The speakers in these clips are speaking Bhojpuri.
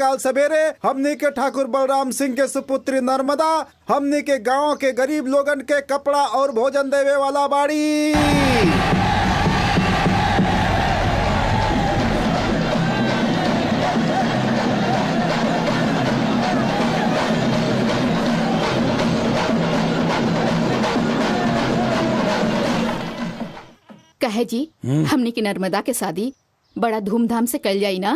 काल सवेरे हमनी के ठाकुर बलराम सिंह के सुपुत्री नर्मदा हमनी के गांव के गरीब लोगन के कपड़ा और भोजन देवे वाला बाड़ी। कहे जी हमने की नर्मदा के शादी बड़ा धूमधाम से कल जाई ना?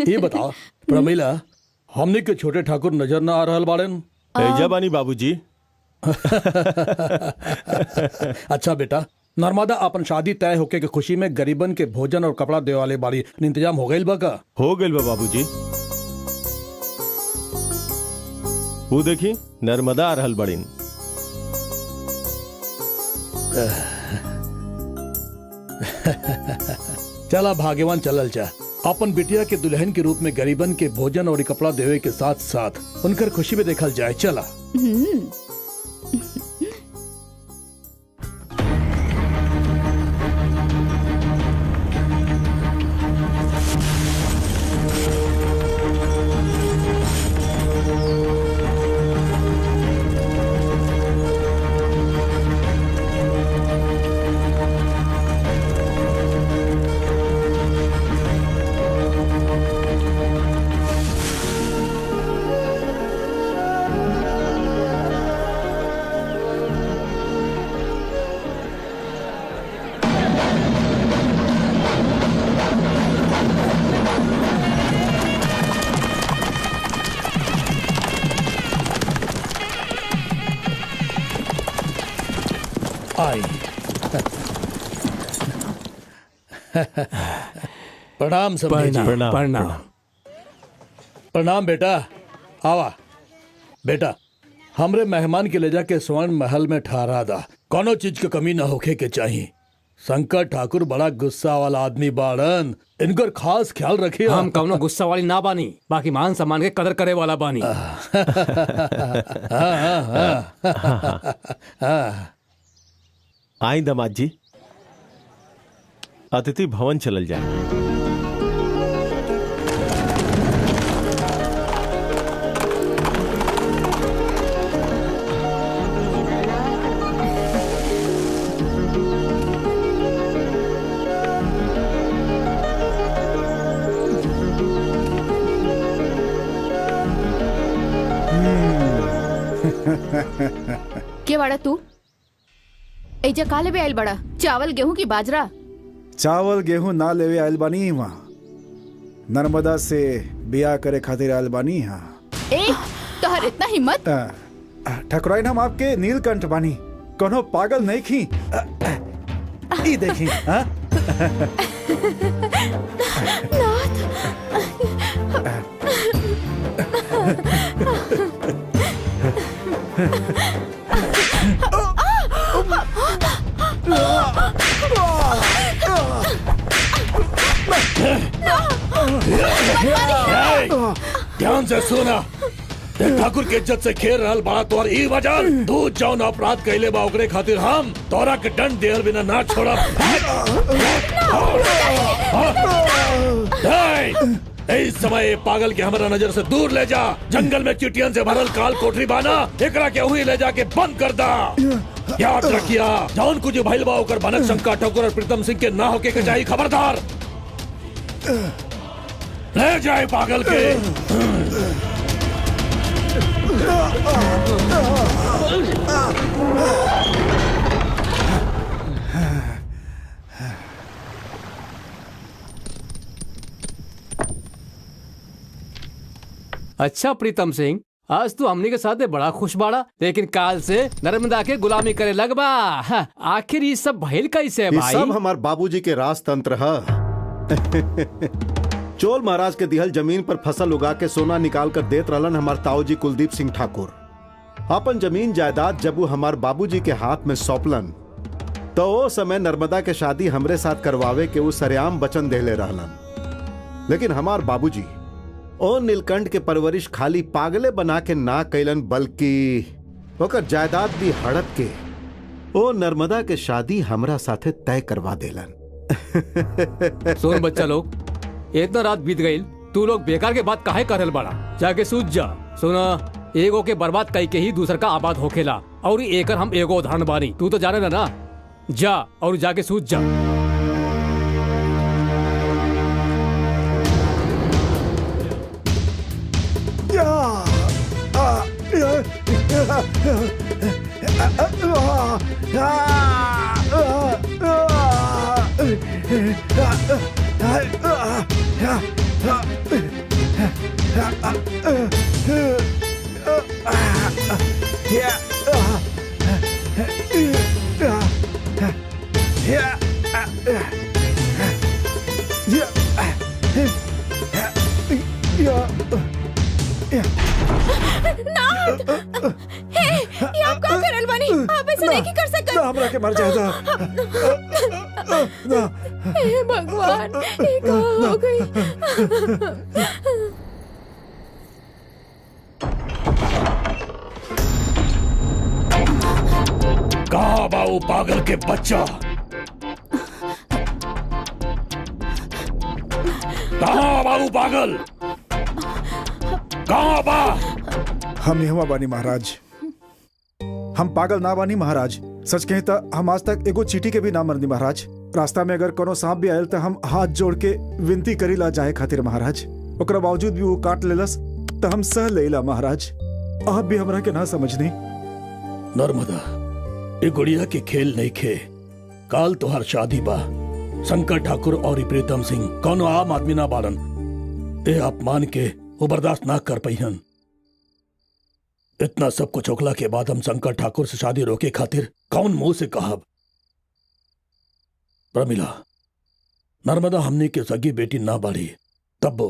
ये बताओ प्रमिला, हमने के छोटे ठाकुर नजर ना आ रहल बाड़न? एजा बानी बाबूजी। अच्छा बेटा, नर्मदा अपन शादी तय होके के खुशी में गरीबन के भोजन और कपड़ा देवे वाले बाड़ी इंतजाम हो गइल बा का? हो गइल बा बाबूजी। वो देखी नर्मदा आ रहल बड़ीन। चला भाग्यवान चलल जा। अपन बिटिया के दुल्हन के रूप में गरीबन के भोजन और कपड़ा देवे के साथ साथ उनकर खुशी में देखल जाए। चला। प्रणाम समझी जी। प्रणाम। प्रणाम बेटा। आवा बेटा, हमरे मेहमान के ले जाके स्वर्ण महल में ठहरा दा। कोनो चीज के कमी न होखे के चाहिए। शंकर ठाकुर बड़ा गुस्सा वाला आदमी बाड़न, इनकर खास ख्याल रखिए। हम कौनो गुस्सा वाली ना बानी, बाकी मान सम्मान के कदर करे वाला बानी। आई दामाद जी, अतिथि भवन चलल जाए। के बाड़ा तू? एजा का लेवे आइल बड़ा? चावल गेहूं की बाजरा? चावल गेहूं ना लेवे आइल बानी। वहाँ नर्मदा से बिया करे खातिर आइल बानी। ए, तोहर इतना हिम्मत? ठकुराइन हम आपके नीलकंठ बानी, कोनो पागल नहीं खी। ई देखी। ध्यान से सुना। ठाकुर के इज्जत से खेल रहल बड़ा तोर ई वजह। तू जौन अपराध कैले बा ओकरे खातिर हम तोरा के दंड देहल बिना ना छोड़ब। इस समय पागल के हमारा नजर से दूर ले जा। जंगल में चीटियन से भरल काल कोठरी बाना, एकरा के वही ले जाके बंद कर दा। याद रखिया, जौन कुछ भइल बा ओकर भनक शंकर ठाकुर और प्रीतम सिंह के ना होके के चाहिए। खबरदार। ले जाए पागल के। अच्छा प्रीतम सिंह, आज तू हमनी के साथ बड़ा खुश बाड़ा, लेकिन काल से नर्मदा के गुलामी करे लगबा। आखिर ये सब भइल कैसे है भाई? ये सब हमार बाबूजी के राजतंत्र है। चोल महाराज के दिहल जमीन पर फसल उगा के सोना निकाल कर देत रहलन हमार ताऊजी कुलदीप सिंह ठाकुर। अपन जमीन जायदाद जब वो हमार बाबूजी के हाथ में सौंपलन तो वो समय नर्मदा के शादी हमरे साथ करवावे के वो सरेआम वचन देले रहलन। लेकिन हमार बाबूजी ओ नीलकंठ के परवरिश खाली पागले बना के ना कैलन, बल्कि ओकर जायदाद भी हड़प के ओ नर्मदा के शादी हमरा साथे तय करवा देलन। सुन बच्चा लोग, इतना रात बीत गई, तू लोग बेकार के बात काहे करल बड़ा? जाके सूझ जा। सुना, एगो के बर्बाद कई के ही दूसर का आबाद होखेला, और एकर हम एगो उदाहरण बानी। तू तो जाने ना, जा और जाके सूझ जा। ये आप का करल बानी? आप ऐसे नहीं कर सकते। ना हमरा के मर जाएगा। ना हे भगवान, ये क्या हो गई? कहाँ बाऊ पागल के बच्चा? कहाँ बाऊ पागल? कहाँ बा? हम यहाँ बानी महाराज। हम पागल ना बानी महाराज। सच कहे तो हम आज तक एगो चीटी के भी ना मरनी महाराज। रास्ता में अगर कोनो सांप भी आयल तो हम हाथ जोड़ के विनती करी ला जाए खातिर महाराज। ओकरा बावजूद भी वो काट लेलस तो हम सह लेला महाराज। आप भी हमरा के ना समझनी। नर्मदा, ये गुड़िया के खेल नहीं खे। काल तोहर शादी बा। शंकर ठाकुर और प्रीतम सिंह कौनो आम आदमी ना बारन। ए अपमान के वो बर्दाश्त ना कर पहिन। इतना सब कुछ होखला के बाद हम शंकर ठाकुर से शादी रोके खातिर कौन मुंह से कहब? प्रमिला, नर्मदा हमने के सगी बेटी ना बाड़ी, तब्बो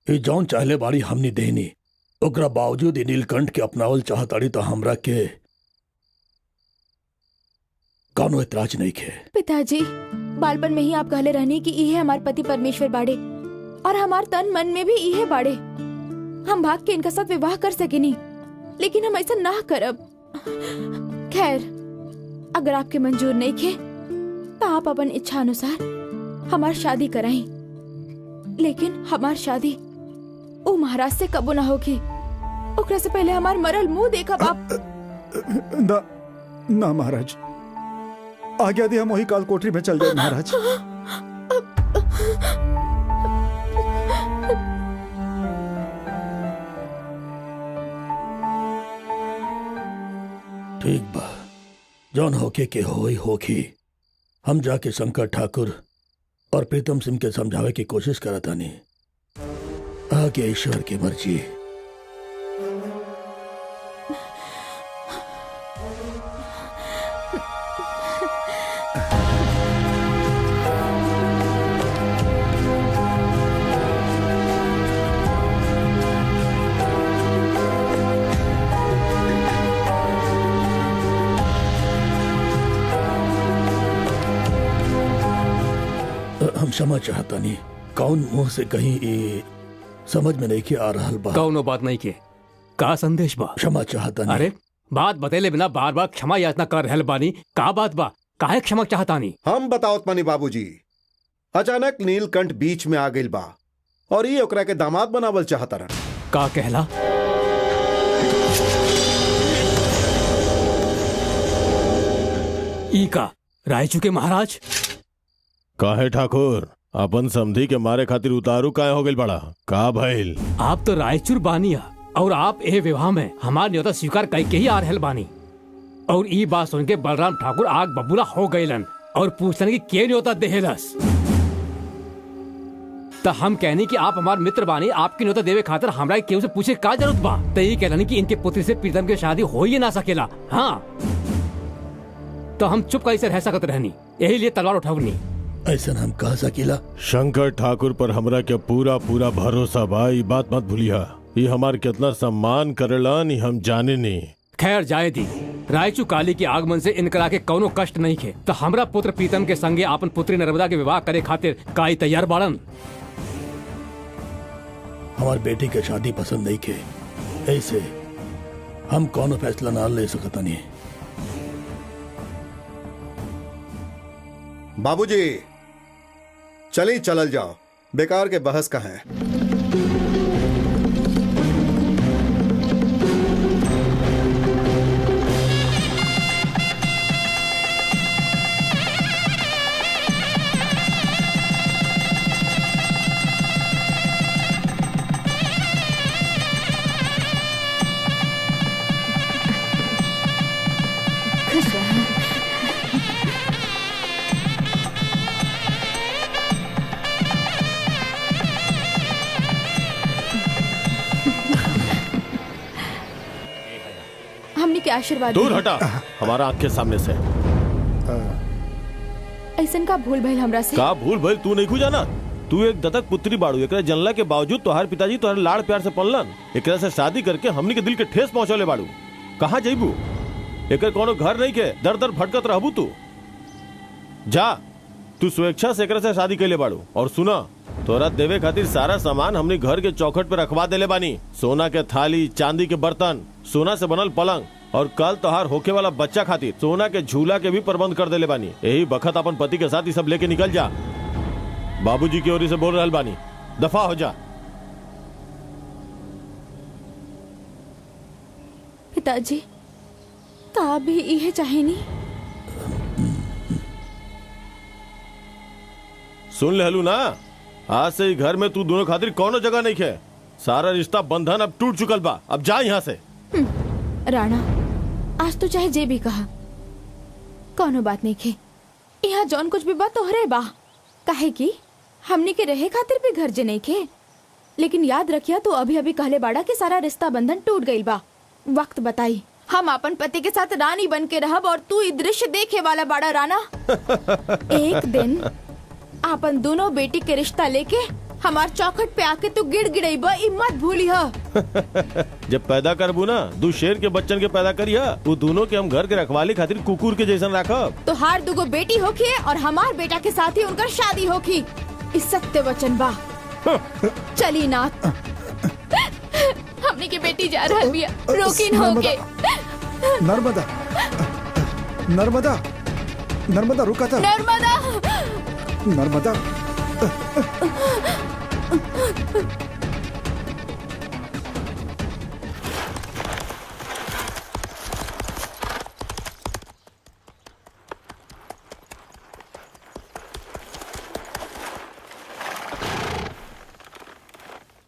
ये जौन चाहले बाड़ी हमने देनी। ओकरा बावजूद नीलकंठ के अपनावल चाहताड़ी तो हमरा के कौनो एतराज नहीं खे। पिताजी, बालपन में ही आप कहले रहनी कि इहे हमार पति परमेश्वर बाड़े और हमार तन मन में भी इहे बाड़े। हम भाग के इनका साथ विवाह कर सकेनी, लेकिन हम ऐसा ना करब। खैर, अगर आपके मंजूर नहीं खे तो आप अपन इच्छा अनुसार हमार शादी कराई, लेकिन हमार शादी ओ महाराज से कबो ना होगी। ओकरा से पहले हमार मरल मुंह देखब आप। ना ना महाराज, आज्ञा दी हम वही काल कोठरी में चल जाए महाराज। ठीक बा, जौन होके के होई होखी। हम जाके शंकर ठाकुर और प्रीतम सिंह के समझावे की कोशिश करता नहीं। आगे ईश्वर की मर्जी। हम क्षमा चाहता नहीं। कौन मुंह से कहीं समझ में नहीं के आ रहा बा। कौनो बात नहीं के का संदेश बा? क्षमा चाहता नहीं। अरे बात बतेले बिना बार बार क्षमा याचना कर रहल बानी। का बात बा? काहे क्षमा चाहता नहीं? हम बताओ मनी बाबूजी, अचानक नीलकंठ बीच में आ गइल बा और ये ओकरा के दामाद बनावल चाहता रहा। का कहला? ई का रायचू के महाराज? काहे ठाकुर, अपन समधी के मारे खातिर उतारू काहे हो गइल बड़ा? का भइल? आप तो रायचूर बानिया और आप ए विवाह में हमार न्योता स्वीकार कई के ही आ रहल बानी। और ई बात सुन के बलराम ठाकुर आग बबूला हो गइलन और पूछलन कि के न्योता देहलस। तो हम कहनी कि आप हमार मित्र बानी, आपकी न्योता देवे खातिर हमरा केहू से पूछे का जरूरत बा? तो ये कहलनी कि इनके पुत्री से प्रीतम की शादी हो ही ना सकेला। हाँ, तो हम चुप कैसे रह सकत रहनी, यही लिए तलवार उठवनी। ऐसा हम कह सकीला? शंकर ठाकुर पर हमरा के पूरा पूरा भरोसा बा। ई बात मत भूलिया। ये हमार कितना सम्मान करेलन ई हम जाने नहीं। खैर जाए दी, रायचू काली के आगमन से इनकरा के कौनो कष्ट नहीं खे। तो हमरा पुत्र प्रीतम के संगे अपन पुत्री नर्मदा के विवाह करे खातिर काई तैयार बाड़न। हमार बेटी के शादी पसंद नहीं के, ऐसे हम कौनो फैसला ना ले सकता नहीं। बाबूजी, चली चलल जाओ, बेकार के बहस का है। हमने के आशीर्वाद दूर दिए। हटा हमारा आंख के सामने से। ऐसन का भूल भइल हमरा से। का भूल भाई तू नहीं जाना? तू एक दत्तक पुत्री बाड़ू, एकरा जनला के बावजूद तोहार पिताजी तोहरे लाड़ प्यार से पललन, एकरा से शादी करके हमनी के दिल के ठेस पहुंचौले बाड़ू। कहाँ जइबू? एकर कोनो घर नहीं के दर दर भटकत रहबू तू। जा, तू स्वेच्छा से एकरा से शादी कैले बाड़ू। और सुना, तोरा देवे खातिर सारा सामान हमने घर के चौखट पे रखवा देले बानी। सोना के थाली, चांदी के बर्तन, सोना से बनल पलंग, और कल तोहार होके वाला बच्चा खातिर सोना के झूला के भी प्रबंध कर देले बानी। यही बखत अपन पति के साथ ये सब लेके निकल जा। बाबूजी की ओर से बोल रहल बानी, दफा हो जा। पिताजी, का भी इहे चाहेनी? सुन लेलू ना, आज से ही घर में तू दोनों खातिर कोनो जगह नहीं है। सारा रिश्ता बंधन अब टूट चुकल बा। अब जा यहाँ से। राणा, आज तो चाहे जे भी कहा, कोनो बात नहीं खे। यहाँ जौन कुछ भी बा तोहरे बा। काहे कि हमनी के रहे खातिर भी घर जे नहीं खे। लेकिन याद रखिया, तो अभी अभी कहले बाड़ा कि सारा रिश्ता बंधन टूट गइल बा। वक्त बताई, हम अपन पति के साथ रानी बन के रहब और तू ई दृश्य देखे वाला बाड़ा राणा। एक दिन अपन दोनों बेटी के रिश्ता लेके हमार चौखट पे आके तू गिड़गिड़ाइबा, ई मत भूलिहा। जब पैदा करबू ना, दू शेर के बच्चन के पैदा करिया, वो दोनों के हम घर के रखवाली खातिर कुकुर के जैसन रखब। तो हार दुगो बेटी होखी और हमार बेटा के साथ ही उनका शादी होखी। इस सत्य वचन बा। चली नाथ, हमने की बेटी जा रहा बिया, रोकिन होके। नर्मदा, नर्मदा, नर्मदा रुका था। नर्मदा, नर्मदा,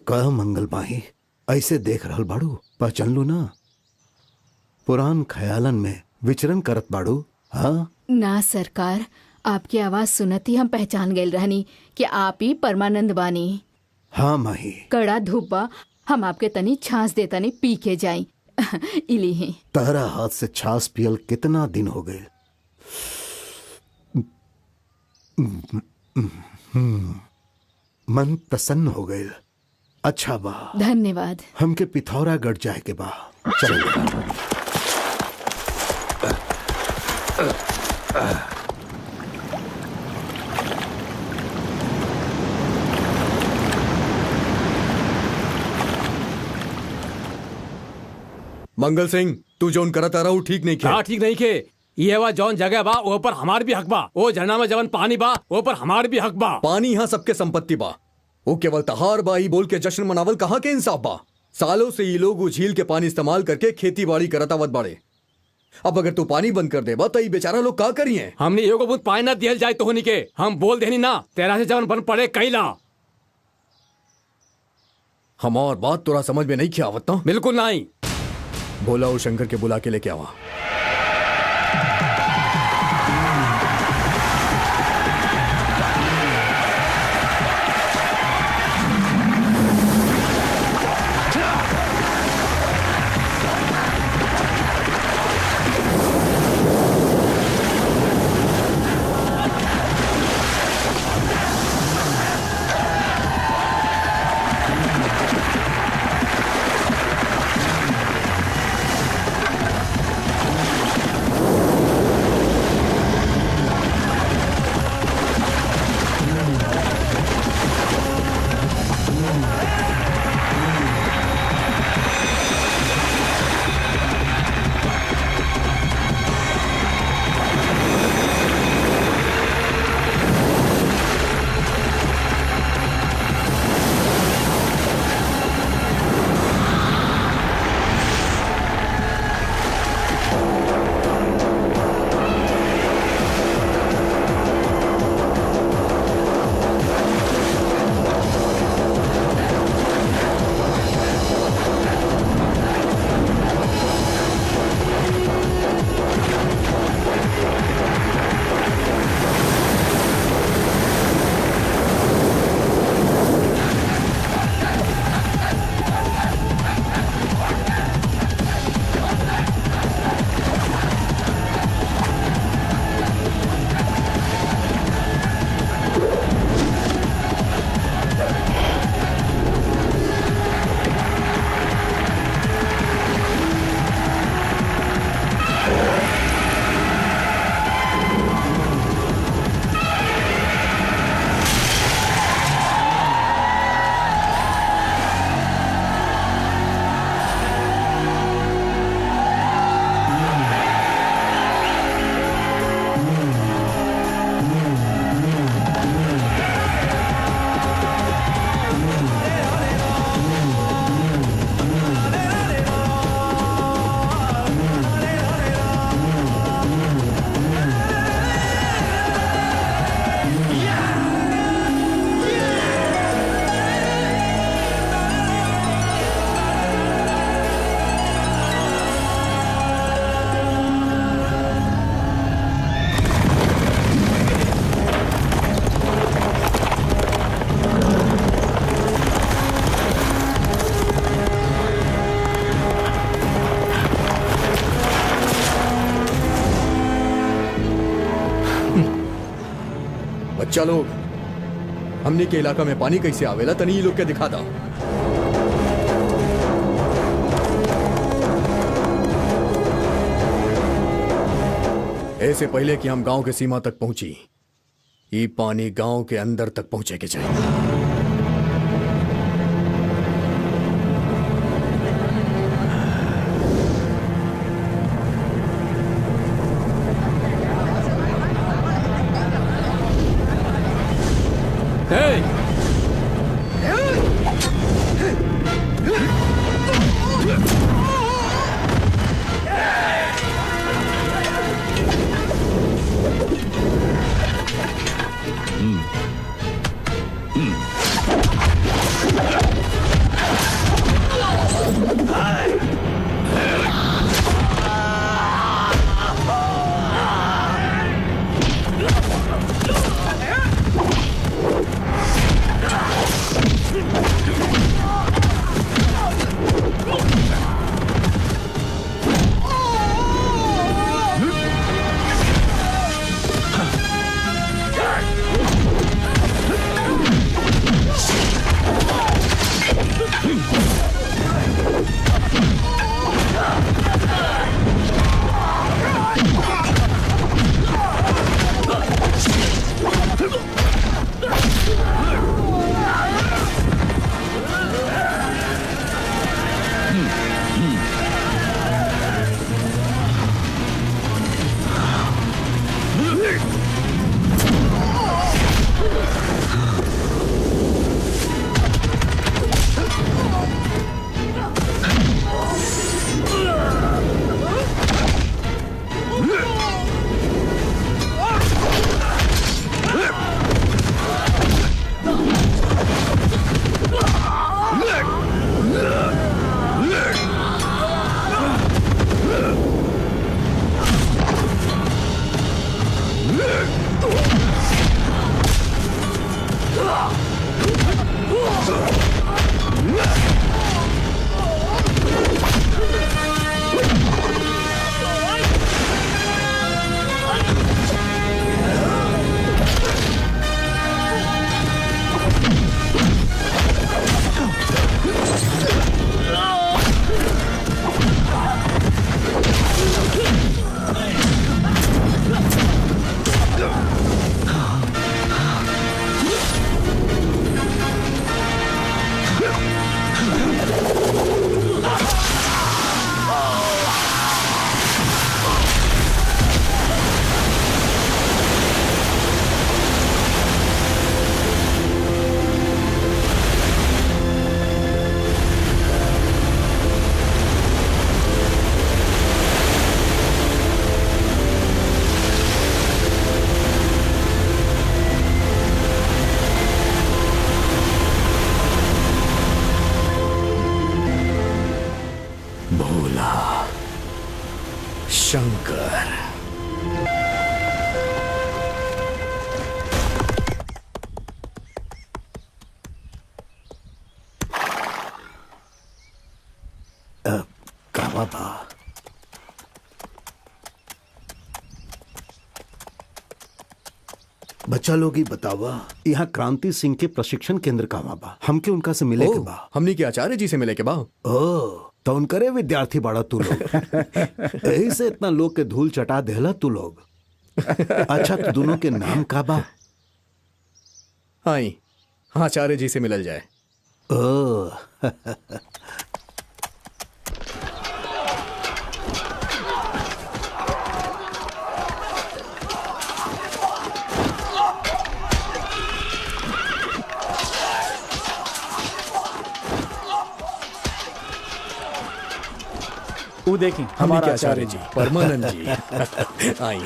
कह मंगल माही, ऐसे देख रहल बाड़ू, पहचान लो ना? पुरान ख्यालन में विचरण करत बाड़ू। हाँ ना सरकार, आपकी आवाज सुनती हम पहचान गए रहनी कि आप ही परमानंद बानी। हाँ माही, कड़ा धूप बा, हम आपके तनी छाछ दे तनी पी के जाई। इली ही तारा हाथ से छाछ पियल कितना दिन हो गए। मन प्रसन्न हो गए। अच्छा बा, धन्यवाद। हमके पिथौरागढ़ जाए के बा। चलो। मंगल सिंह, तू जोन करत आ रहा ठीक नहीं क्या ठीक नहीं के? ये वा जौन जगह बा वो पर हमार भी हक बा। वो झरना में जवन पानी बा वो पर हमार भी हक बा। पानी यहाँ सबके संपत्ति बा। वो केवल तहार बा ही बोल के जश्न मनावल कहाँ के इंसाफ बा? सालों से ये लोग वो झील के पानी इस्तेमाल करके खेती बाड़ी करत आवत बाड़े। अब अगर तू पानी बंद कर देबा तो ये बेचारा लोग का करिए? हमने एगो बूंद पानी ना दियल जाए तो होनी के हम बोल देनी ना, तेरा से जवन बन पड़े कैला। हमार बात तोरा समझ में नहीं किया आवत ना? बिल्कुल नहीं। बोला वो शंकर के बुला के लेके आवा। बच्चा लोग, हमने के इलाका में पानी कैसे आवेला तनी ये लोग के दिखा दा। ऐसे पहले कि हम गांव के सीमा तक पहुंची, ये पानी गांव के अंदर तक पहुंचे के चाहिए। शंकर। कहवा बा? बच्चा लोग ही बतावा, यहाँ क्रांति सिंह के प्रशिक्षण केंद्र कहवा बा? हमके उनका से मिले के बा। हमने के आचार्य जी से मिले के बा। ओ तो उनकरे विद्यार्थी बाड़ा तू लोग। यही से इतना लोग के धूल चटा देला तू लोग। अच्छा तो दोनों के नाम का बा? आई आचार्य जी से मिलल जाए। ओ वो देखें हमारा आचार्य जी परमानंद जी। आई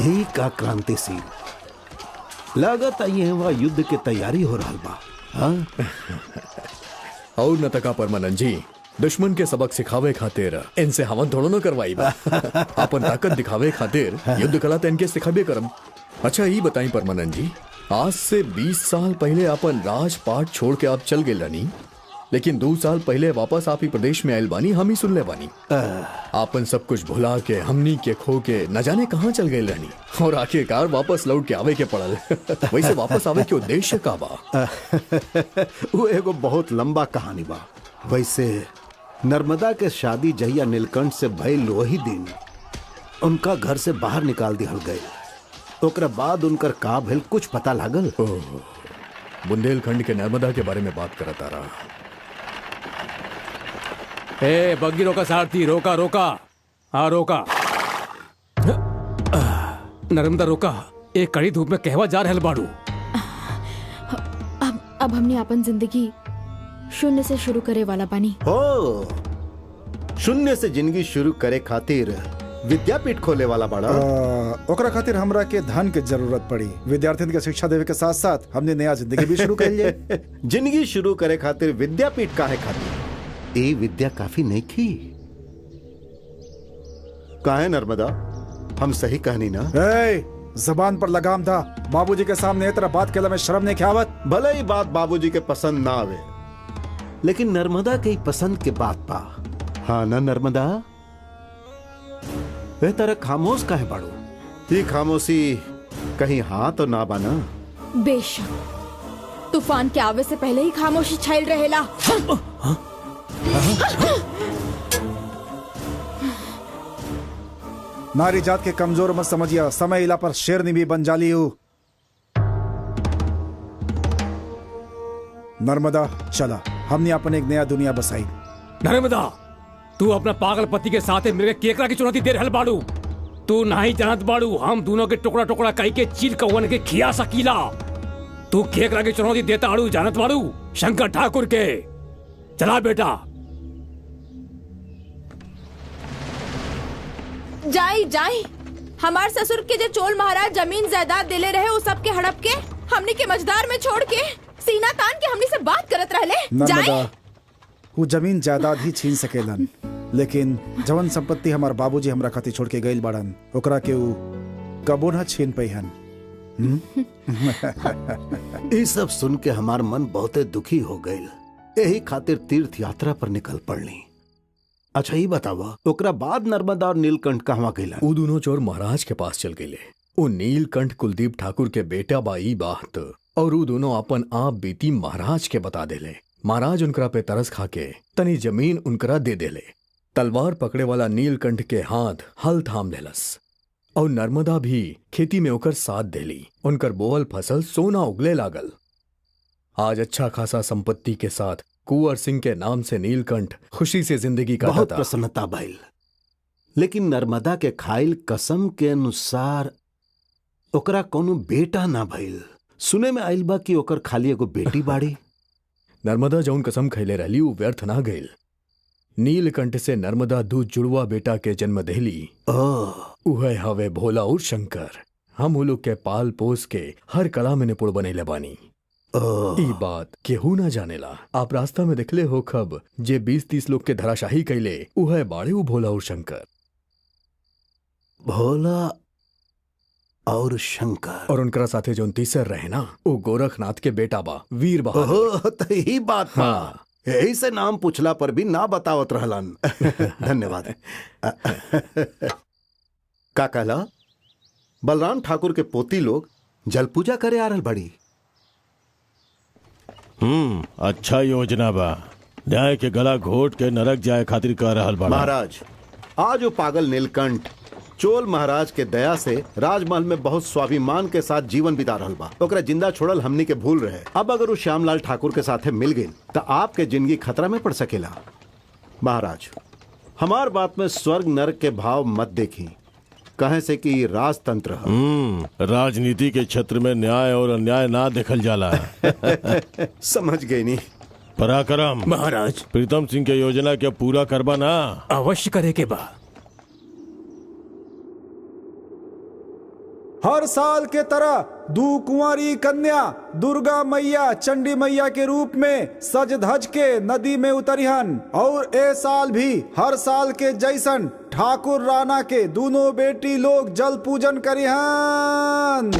यही का क्रांति सिंह लागत आई है, वह युद्ध के तैयारी हो रहा बा। हाँ? और न तका परमानंद जी, दुश्मन के सबक सिखावे खातिर इनसे हमन थोड़ो न करवाई बा। अपन ताकत दिखावे खातिर युद्ध कला तो इनके सिखाबे करम। अच्छा ये बताई परमानंद जी, आज से 20 साल पहले अपन राजपाट छोड़ के आप चल गए रानी, लेकिन 2 साल पहले वापस आप ही प्रदेश में आयल बानी, हम ही सुन ले बानी। आपन सब कुछ भुला के, हमनी के खो के न जाने कहाँ चल गए रहनी, और आखिरकार वापस लौट के आवे के पड़ल। वैसे वापस आवे के उद्देश्य का बा? वो एगो बहुत लंबा कहानी बा। वैसे नर्मदा के शादी जहिया नीलकंठ से भइल वही दिन उनका घर से बाहर निकाल दिहल गए। ओकरा बाद उनकर का भेल कुछ पता लागल? बुंदेलखंड के नर्मदा के बारे में बात करता रहा। ए बग्गी रोका सारथी, रोका रोका, हाँ रोका। नर्मदा रोका, एक कड़ी धूप में कहवा जा रहल बाड़ू। अब हमने अपन जिंदगी शून्य से शुरू करे वाला बानी। हो, शून्य से जिंदगी शुरू करे खातिर विद्यापीठ खोले वाला बड़ा। ओकरा खातिर हमरा के धन के जरूरत पड़ी। विद्यार्थियों के शिक्षा देवे के साथ साथ हमने नया जिंदगी भी शुरू कर लिए। जिंदगी शुरू करे खातिर विद्यापीठ काहे खातिर? ए विद्या काफी नहीं थी? काहे नर्मदा, हम सही कहनी ना? जबान पर लगाम था। बाबूजी के सामने तरह बात केला में शर्म नहीं ख्यावत। भले ही बात बाबूजी के पसंद ना आवे, लेकिन नर्मदा के पसंद के बात पा। हाँ ना नर्मदा? वे तरह खामोश काहे बाड़ू? ये खामोशी कहीं हाँ तो ना बाना? बेशक तूफान के आवे से पहले ही खामोशी छायल रहेला। नारी जात के कमजोर मत समझिया, समय इला पर शेरनी भी बन जाली हूँ। नर्मदा चला, हमने अपन एक नया दुनिया बसाई। नर्मदा, तू अपना पागल पति के साथ मिलकर केकरा की चुनौती दे रहल बाड़ू। तू नहीं जानत बाड़ू हम दोनों के टुकड़ा टुकड़ा कई के चील कौन के खिया सकीला। तू केकरा की चुनौती देता आड़ू जानत बाड़ू? शंकर ठाकुर के। चला बेटा। जाई जाई, हमार ससुर के जो चोल महाराज जमीन जायदाद दिले रहे वो सब के हड़प के हमने के मझदार में छोड़ के सीना तान के हमने से बात करत रहले। जाई, वो जमीन जायदाद ही छीन सकेलन, लेकिन जवन संपत्ति हमार बाबूजी हमरा खातिर छोड़ के गइल बाड़न ओकरा के वो कबो न छीन पैहन। ये सब सुन के हमार मन बहुते दुखी हो गइल। यही खातिर तीर्थ यात्रा पर निकल पड़ली। अच्छा ये बतावा, ओकरा बाद नर्मदा और नीलकंठ कहवा गइलन? वो दोनों चोर महाराज के पास चल गए। वो नीलकंठ कुलदीप ठाकुर के बेटा बाई बात, और वो दोनों अपन आप बीती महाराज के बता देले। महाराज उनकरा पे तरस खाके तनी जमीन उनकरा दे देले। तलवार पकड़े वाला नीलकंठ के हाथ हल थाम लेलस, और नर्मदा भी खेती में ओकर साथ देली। उनकर बोअल फसल सोना उगले लागल। आज अच्छा खासा संपत्ति के साथ कुंवर सिंह के नाम से नीलकंठ खुशी से जिंदगी काटता। बहुत प्रसन्नता भइल, लेकिन नर्मदा के खाइल कसम के अनुसार ओकरा कोनो बेटा ना भइल। सुने में आइल बा कि ओकर खाली एगो बेटी बाड़ी। नर्मदा जौन कसम खैले रहली वो व्यर्थ ना गइल। नीलकंठ से नर्मदा दू जुड़वा बेटा के जन्म देली। उहे हवे भोला और शंकर। हम वो लोग के पाल पोस के हर कला में निपुण बनेले बानी। ई बात केहू ना जानेला। आप रास्ता में देखले हो खब जे 20-30 लोग के धराशाही कैले, उहे बाड़े वो भोला और शंकर। भोला और शंकर, और उनकरा साथे जोन तीसर रहे ना, वो गोरखनाथ के बेटा बा, वीर बहादुर। तो यही बात बा। हाँ। यही से नाम पूछला पर भी ना बतावत रहलन। धन्यवाद। का कहला? बलराम ठाकुर के पोती लोग जल पूजा करे आ रहल बड़ी। अच्छा योजना बा। न्याय के गला घोट के नरक जाए खातिर कह रहल बा। महाराज, आज वो पागल नीलकंठ चोल महाराज के दया से राजमहल में बहुत स्वाभिमान के साथ जीवन बिता रहल बा। ओकरा जिंदा छोड़ल हमनी के भूल रहे। अब अगर वो श्यामलाल ठाकुर के साथे मिल गई तो आपके जिंदगी खतरा में पड़ सकेला। महाराज, हमार बात में स्वर्ग नरक के भाव मत देखी, कहे से कि राजतंत्र है। राजनीति के क्षेत्र में न्याय और अन्याय ना देखल जाला। समझ गई नहीं? पराक्रम महाराज, प्रीतम सिंह के योजना के पूरा करबा ना? अवश्य करे के बा। हर साल के तरह दू कुंवारी कन्या दुर्गा मैया चंडी मैया के रूप में सज धज के नदी में उतरिहन, और ए साल भी हर साल के जैसन ठाकुर राणा के दोनों बेटी लोग जल पूजन करिहन।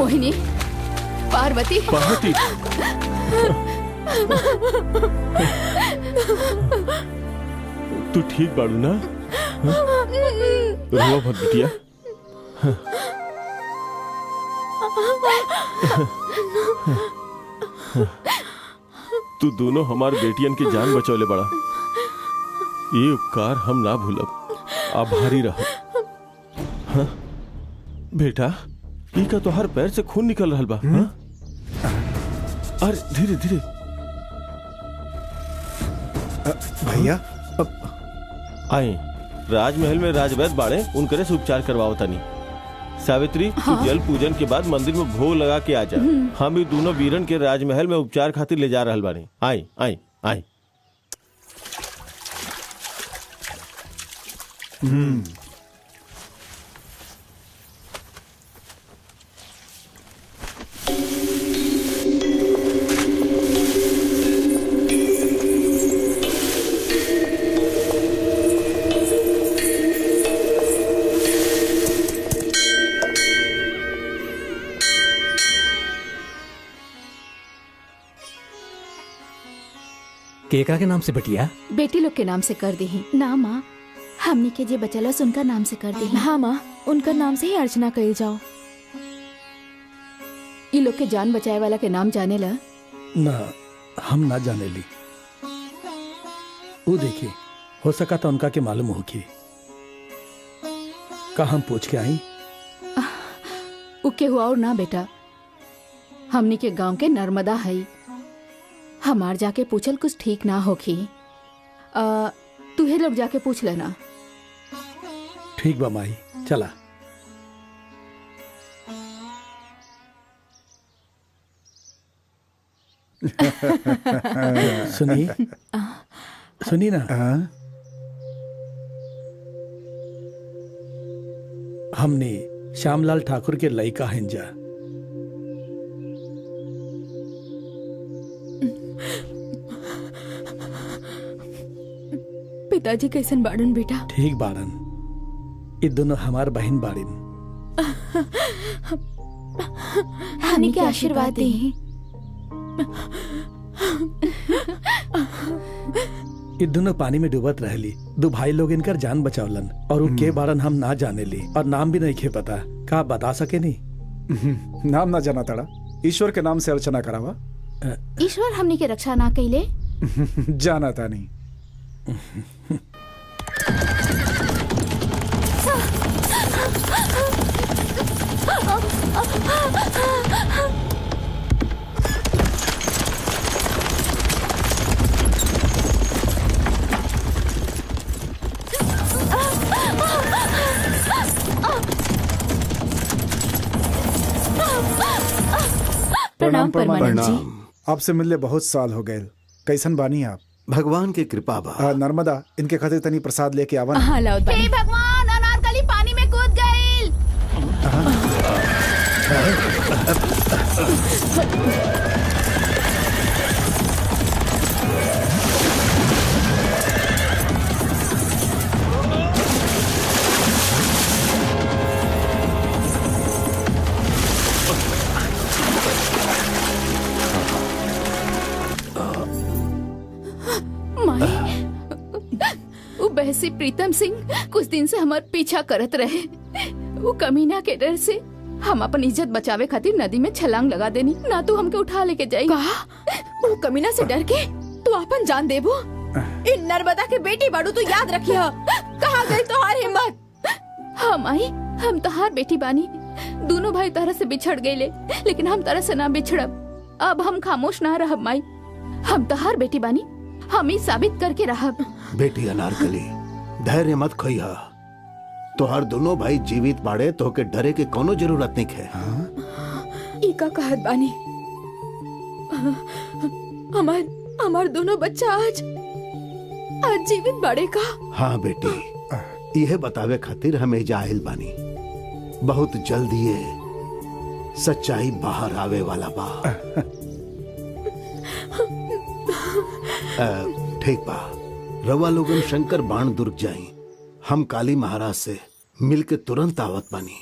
मोहिनी, पार्वती, पार्वती, तू ठीक बाड़ू ना? रोवा मत बिटिया। तू दोनों हमार बेटियन की जान बचौले बड़ा। ये उपकार हम ना भूलब, आभारी रहो। हाँ? बेटा, ई का तोहार पैर से खून निकल रहा बा। हाँ? अरे धीरे धीरे। भैया आए, राजमहल में राजवैद्य बाड़े, उनकरे से उपचार करवाओ तनी। सावित्री, तू जल पूजन के बाद मंदिर में भोग लगा के आ जा। हम ही दोनों वीरन के राजमहल में उपचार खातिर ले जा रहल बानी। आई आई आई। केकरा के नाम से बटिया? बेटी लोग के नाम से कर दी। ना माँ, हमनी के जे बचलस उनका नाम से कर दी। हाँ माँ, उनका नाम से ही अर्चना कही जाओ। ये लोग के जान बचाए वाला के नाम जाने ला? ना, हम ना जाने ली। वो देखिए, हो सका तो उनका के मालूम होगी। का हम पूछ के आई? उके हुआ और ना बेटा, हमनी के गांव के नर्मदा है। हमार जाके पूछल कुछ ठीक ना होखी। तुहे लोग जाके पूछ लेना। ठीक बा माई, चला। सुनी सुनी ना, हमने श्यामलाल ठाकुर के लइका हंजा। पिताजी कैसन बाड़न बेटा? ठीक बाड़न। ये दोनों हमार बहन बाड़िन। हनी के आशीर्वाद दी। ये दोनों पानी में डूबत रहली। दो भाई लोग इनकर जान बचावलन और वो के बाड़न हम ना जाने ली और नाम भी नहीं खे पता। का बता सके नहीं? नाम ना जाना तड़ा, ईश्वर के नाम से अर्चना करावा। ईश्वर हमनी के रक्षा ना कैले। जाना था नहीं। प्रणाम परमानंद जी। आपसे मिलने बहुत साल हो गए। कैसन बानी आप? भगवान की कृपा बा। नर्मदा, इनके खातिर तनी प्रसाद लेके आवा। हाँ लाओ हे भगवान, अनारकली पानी में कूद गई। बहसी प्रीतम सिंह कुछ दिन से हमार पीछा करत रहे। वो कमीना के डर से हम अपन इज्जत बचावे खातिर नदी में छलांग लगा देनी, ना तो हमके उठा लेके जाई। वो कमीना से डर के तू अपन जान देबो? इन नर्मदा के बेटी बाड़ू, तू याद रखिया। कहाँ गई तोहार हिम्मत? हम आई, हम तहार बेटी बानी। दोनों भाई तरह से बिछड़ गए, लेकिन हम तरह से ना बिछड़ब। अब हम खामोश ना रहब माई। हम तहार बेटी बानी, हम ही साबित करके रहब। बेटी अनारकली, धैर्य मत खोइहा। तोहार दोनों भाई जीवित बाड़े, तो के डरे के कोनो जरूरत नहीं है। इका कहत बानी, हमार दोनों बच्चा आज जीवित बाड़े का? हाँ बेटी, यह बतावे खातिर हमें जाहिल बानी। बहुत जल्दी ये सच्चाई बाहर आवे वाला बा। ठीक बा, रवा लोगन शंकर बाण दुर्ग जाई। हम काली महाराज से मिलके तुरंत आवत बानी।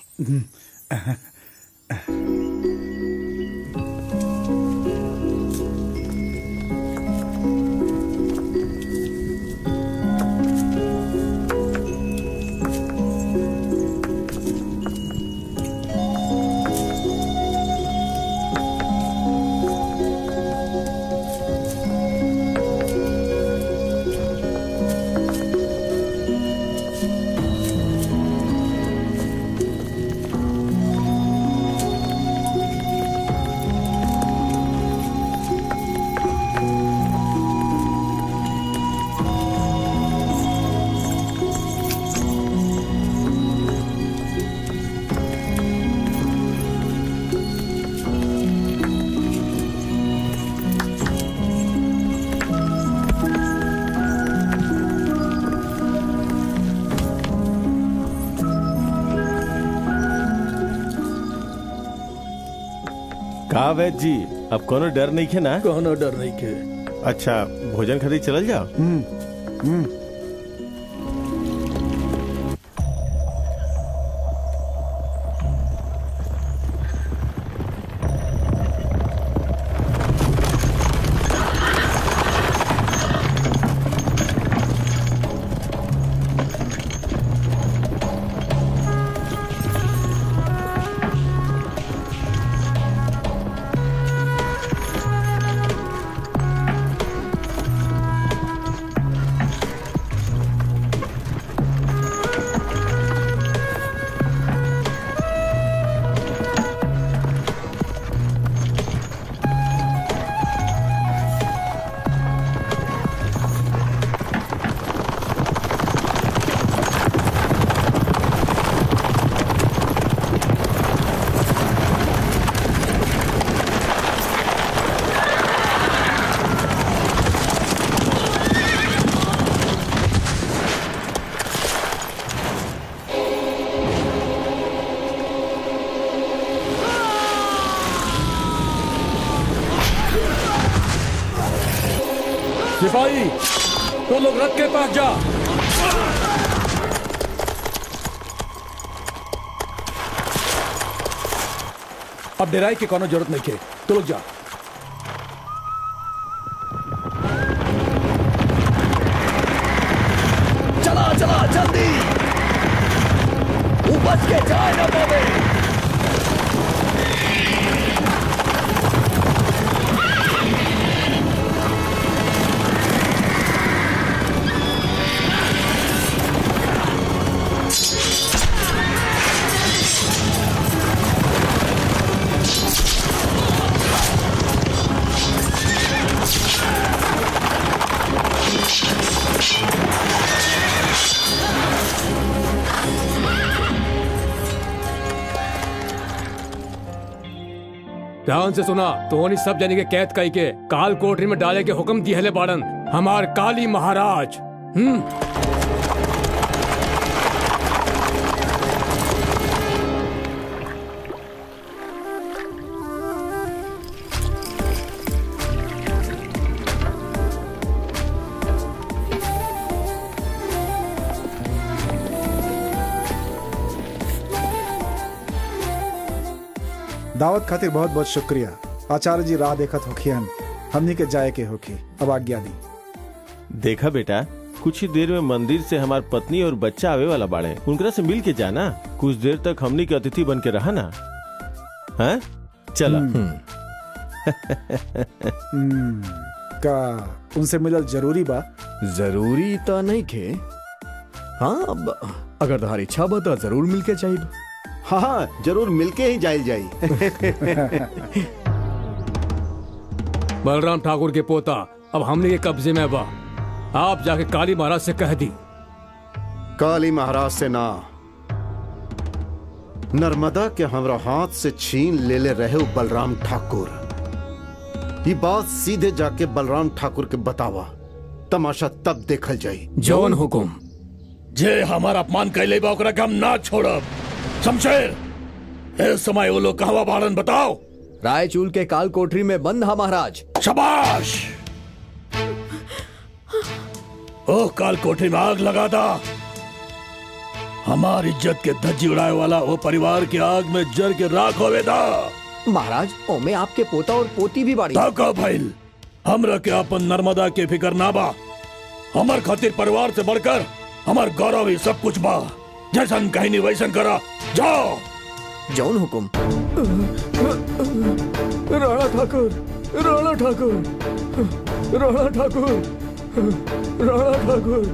का वैद जी अब कोनो डर नहीं है ना? कोनो डर नहीं के। अच्छा भोजन खरीद चल जाओ। सिपाही तो लोग रथ के पास जा। अब डेराई की कोनो जरूरत नहीं है, तो लोग जा। चला चला जल्दी, वो बच के जाए ना पावे। ध्यान से सुना, तो सब जने के कैद कई के काल कोठरी में डाले के हुक्म दिए हले बाड़न हमार काली महाराज। दावत खातिर बहुत बहुत शुक्रिया। आचार्य जी राह देखत होखियन, हमनी के जाए के होखी, अब आज्ञा दी। देखा बेटा, कुछ ही देर में मंदिर से हमार पत्नी और बच्चा आवे वाला बाड़े, उनकरा से मिल के जाना। कुछ देर तक हमनी के अतिथि बन के रहा ना। हैं? चला। का उनसे मिलल जरूरी बा? जरूरी तो नहीं खे। हाँ, अब अगर तुम्हारी इच्छा बा तो जरूर मिलके जाइब। हाँ जरूर मिलके ही जाइल जाई। बलराम ठाकुर के पोता अब हमने के कब्जे में बा। आप जाके काली महाराज से कह दी। काली महाराज से ना, नर्मदा के हमरा हाथ से छीन ले रहे बलराम ठाकुर। ये बात सीधे जाके बलराम ठाकुर के बतावा, तमाशा तब देखल जाई। जौन हुकुम। जे हमारा अपमान कैले बा ओकरा के हम ना छोड़ब। शमशेर, इस समय वो लोग कहवा बाड़न बताओ। रायचूल के काल कोठरी में बंद है महाराज। शाबाश। ओ काल कोठरी में आग लगा दा। हमारी इज्जत के धज्जी उड़ाए वाला वो परिवार के आग में जर के राख होवे दा। महाराज, ओमे आपके पोता और पोती भी बाड़ी। ताका भइल, हमरा के अपन नर्मदा के फिकर ना बा। हमार खातिर परिवार से बढ़कर हमार गौरव ही सब कुछ बा। जैसन कहीं वैसन करा, जाओ। जौन हुकुम। राणा ठाकुर, राणा ठाकुर, राणा ठाकुर, राणा ठाकुर,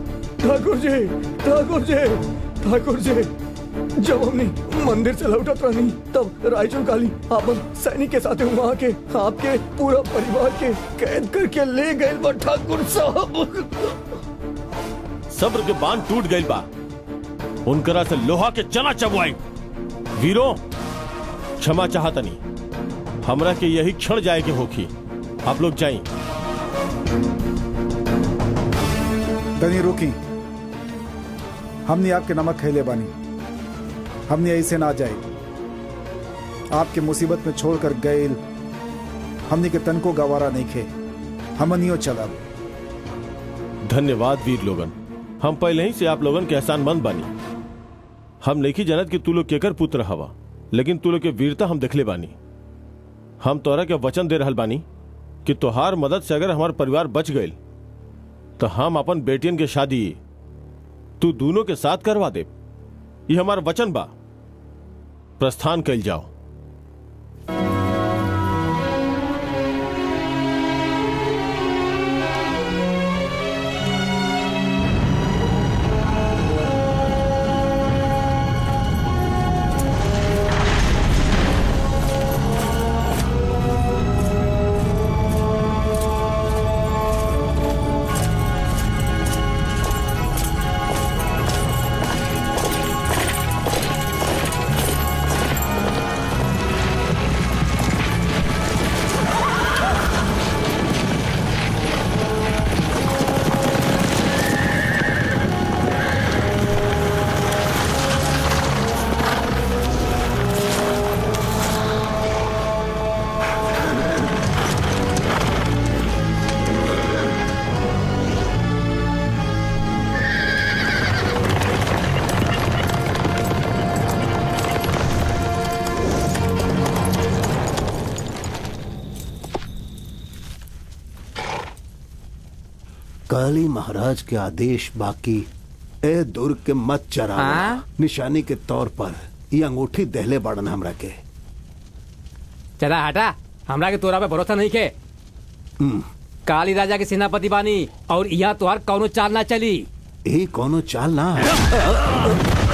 ठाकुर जी, ठाकुर जी, ठाकुर जी। जब हमने मंदिर से लौटत रहनी तब रायचूर काली अपन सैनिक के साथ वहाँ के आपके पूरा परिवार के कैद करके ले गए बा ठाकुर साहब। सब्र के बांध टूट गई बा, उनकरा से लोहा के चना चबवाई। वीरों, क्षमा चाहता नहीं, हमरा के यही क्षण जाए के होखी। आप लोग जाइए। तनी रुकी, हमने आपके नमक खैले बानी, हमने ऐसे ना जाए। आपके मुसीबत में छोड़कर गए हमनी के तन को गवारा नहीं खे, हमनियो चलब। धन्यवाद वीर लोगन, हम पहले ही से आप लोगन के एहसानमंद बानी। हम नहीं जानत कि तू लोग केकर पुत्र हवा, लेकिन तू लोग के वीरता हम देखले बानी। हम तोरा के वचन दे रहल बानी कि तोहार मदद से अगर हमार परिवार बच गए तो हम अपन बेटियन के शादी तू दोनों के साथ करवा दे। ये हमार वचन बा। प्रस्थान कैल जाओ। काली महाराज के आदेश बाकी ए दुर्ग के मत चरा। निशानी के तौर पर ये अंगूठी दहले बाड़न हमरा के। चला हटा, हमरा के तोरा पे भरोसा नहीं के। काली राजा के सेनापति बानी और यहाँ तोहार कौनो चाल ना चली। यही कौनो चाल ना है।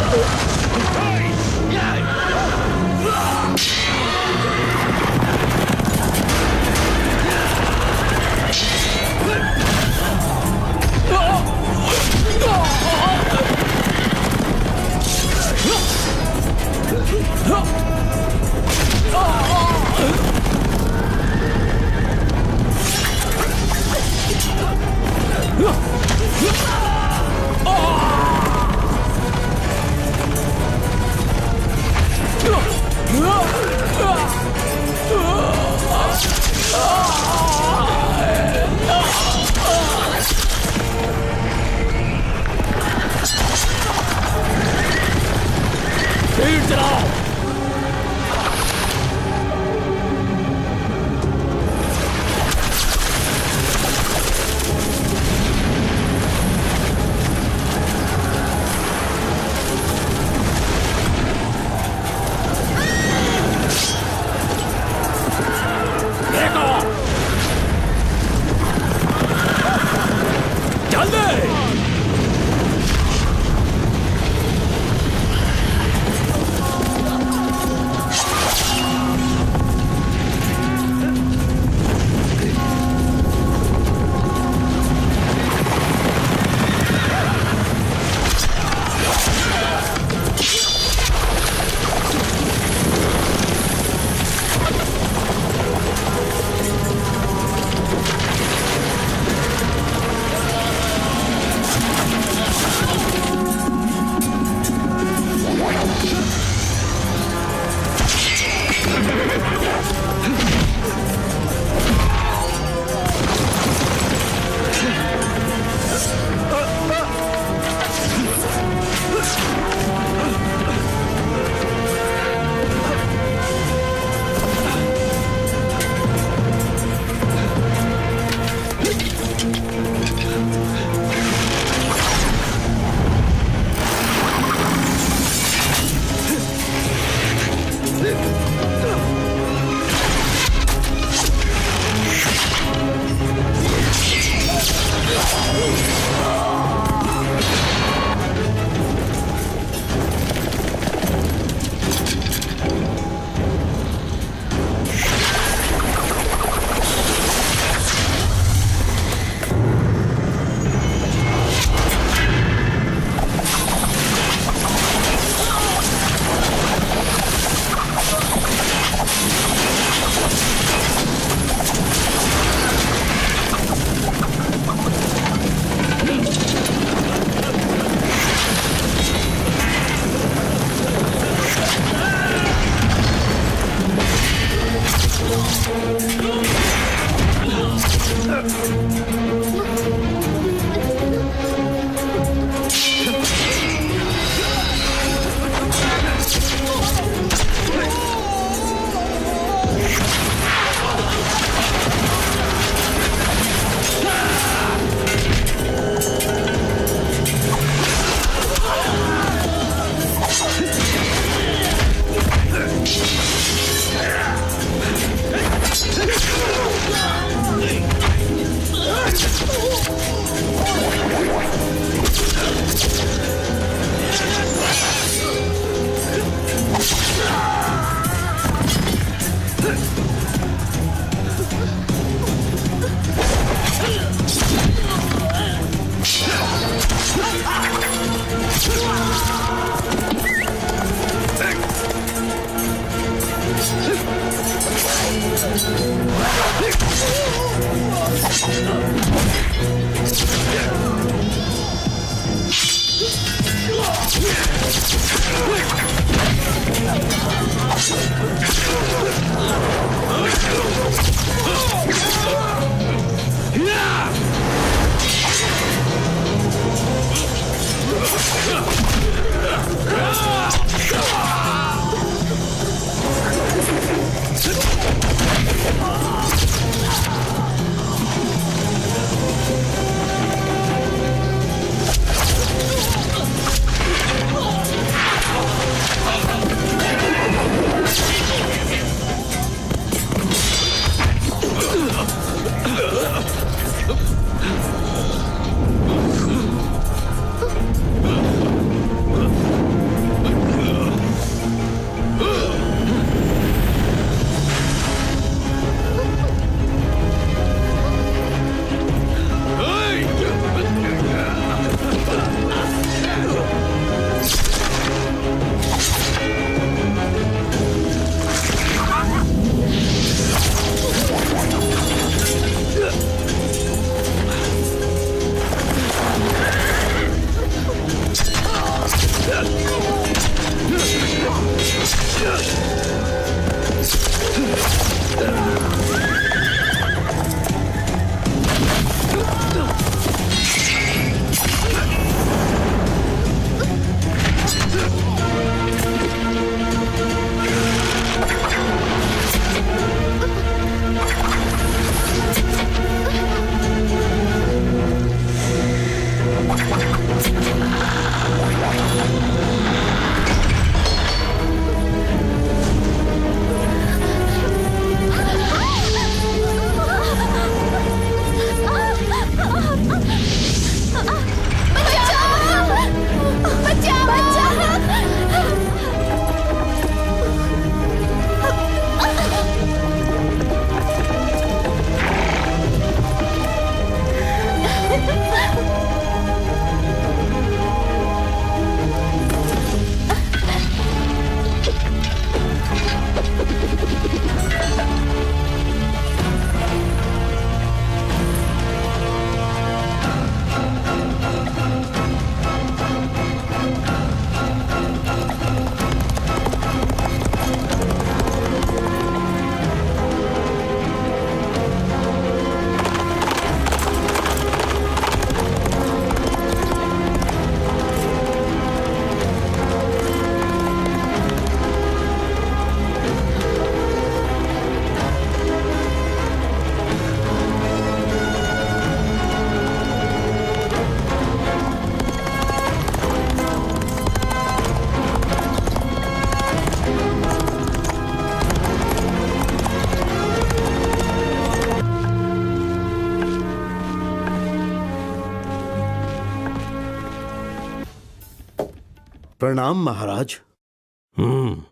प्रणाम महाराज।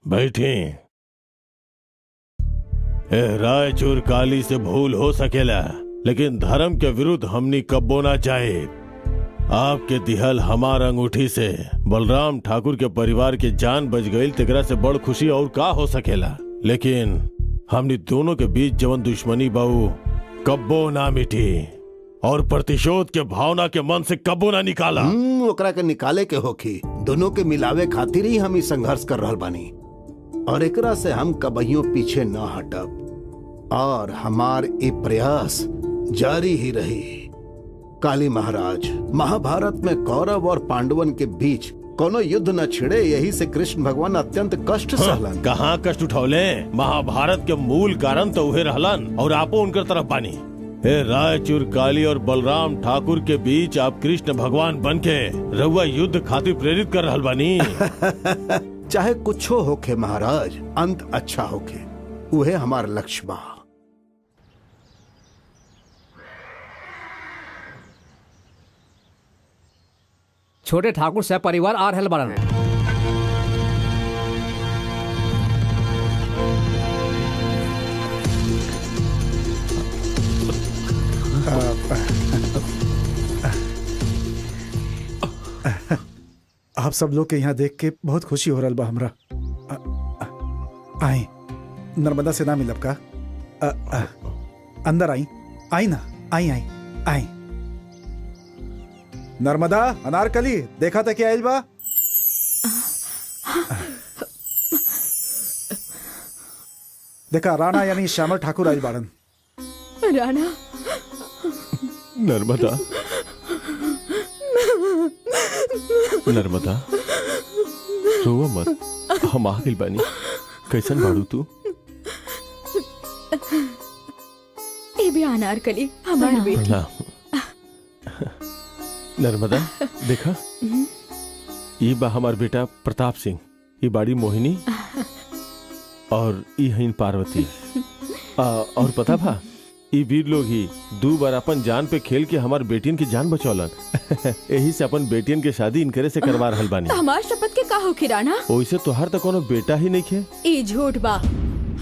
बैठे। रायचूर काली से भूल हो सकेला, लेकिन धर्म के विरुद्ध हमनी कब्बो ना चाहे। आपके दिहल हमार अंगूठी से बलराम ठाकुर के परिवार के जान बच गई, तेकरा से बड़ खुशी और का हो सकेला। लेकिन हमनी दोनों के बीच जवन दुश्मनी बाऊ कब्बो ना मिटी, और प्रतिशोध के भावना के मन से कब्बो ना निकाला। ओकरा के निकाले के होखी, दोनों के मिलावे खातिर ही हम संघर्ष कर रहल बानी, और एकरा से हम कबहियों पीछे न हटब, और हमार ये प्रयास जारी ही रही। काली महाराज, महाभारत में कौरव और पांडवन के बीच कोनो युद्ध न छिड़े, यही से कृष्ण भगवान अत्यंत कष्ट सहलन। कहाँ कष्ट उठौले? महाभारत के मूल कारण तो उहे रहलन, और आपो उनकर तरफ बानी। रायचूर काली और बलराम ठाकुर के बीच आप कृष्ण भगवान बनके रउआ युद्ध खातिर प्रेरित कर रहल बानी। चाहे कुछ होखे महाराज, अंत अच्छा होखे, उहे हमार लक्ष्य बा। छोटे ठाकुर सह परिवार आ रहल बाड़न। आप सब लोग के यहाँ देख के बहुत खुशी हो रहा बा हमरा। आई नर्मदा से ना मिलब का? अंदर आई, आई ना, आई आई आई। नर्मदा, अनारकली, देखा था क्या आइल बा? देखा, राणा यानी श्यामल ठाकुर आइल बाड़न। राणा, नर्मदा, नर्मदा, रोवा मत, हम आ गइल बानी। कैसन बाड़ू तू? ए भी अनारकली, हमार बेटी। नर्मदा, देखा, ये बा हमार बेटा प्रताप सिंह, ये बाड़ी मोहिनी, और ये हईन पार्वती। और पता भा, ये वीर लोग ही 2 बार अपन जान पे खेल के हमार बेटियन की जान बचौलन। यही से अपन बेटियन के शादी इनकरे से करवा रहल बानी। हमार शपथ के का होखी राणा? ओइसे तोहार तो कोनो बेटा ही नहीं खे। ई झूठ बा,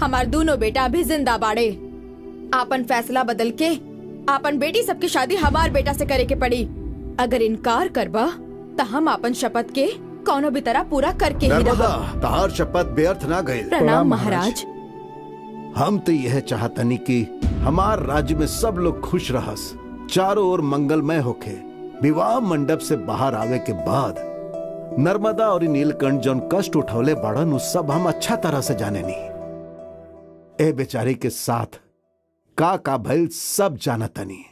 हमार दोनों बेटा अभी जिंदा बाड़े। आपन फैसला बदल के आपन बेटी सबकी शादी हमार बेटा से करे के पड़ी। अगर इनकार करबा तो हम आपन शपथ के कोनो भी तरह पूरा करके ही रहब। तार शपथ व्यर्थ ना गई। प्रणाम महाराज। हम तो यह चाहतनी कि हमार राज्य में सब लोग खुश रहस, चारों ओर मंगलमय होके। विवाह मंडप से बाहर आवे के बाद नर्मदा और नीलकंठ जौन कष्ट उठौले बाड़न, उस सब हम अच्छा तरह से जाने नहीं। ए बेचारी के साथ का भइल सब जानतनी।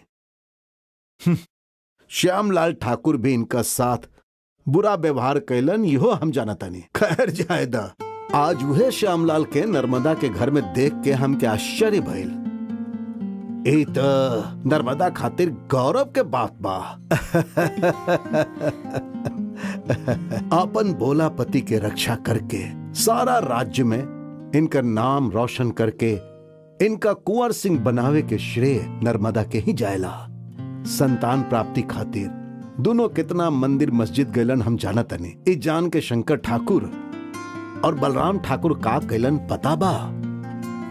श्यामलाल ठाकुर भी इनका साथ बुरा व्यवहार कैलन, इहो हम जानतनी। खैर जायदा, आज वह श्यामलाल के नर्मदा के घर में देख के हम के आश्चर्य भइल। ए त नर्मदा खातिर गौरव के बात बा। अपन बोला पति के रक्षा करके सारा राज्य में इनका नाम रोशन करके इनका कुंवर सिंह बनावे के श्रेय नर्मदा के ही जायला। संतान प्राप्ति खातिर दोनों कितना मंदिर मस्जिद गैलन हम जानत नहीं। इस जान के शंकर ठाकुर और बलराम ठाकुर का कैलन पता बा?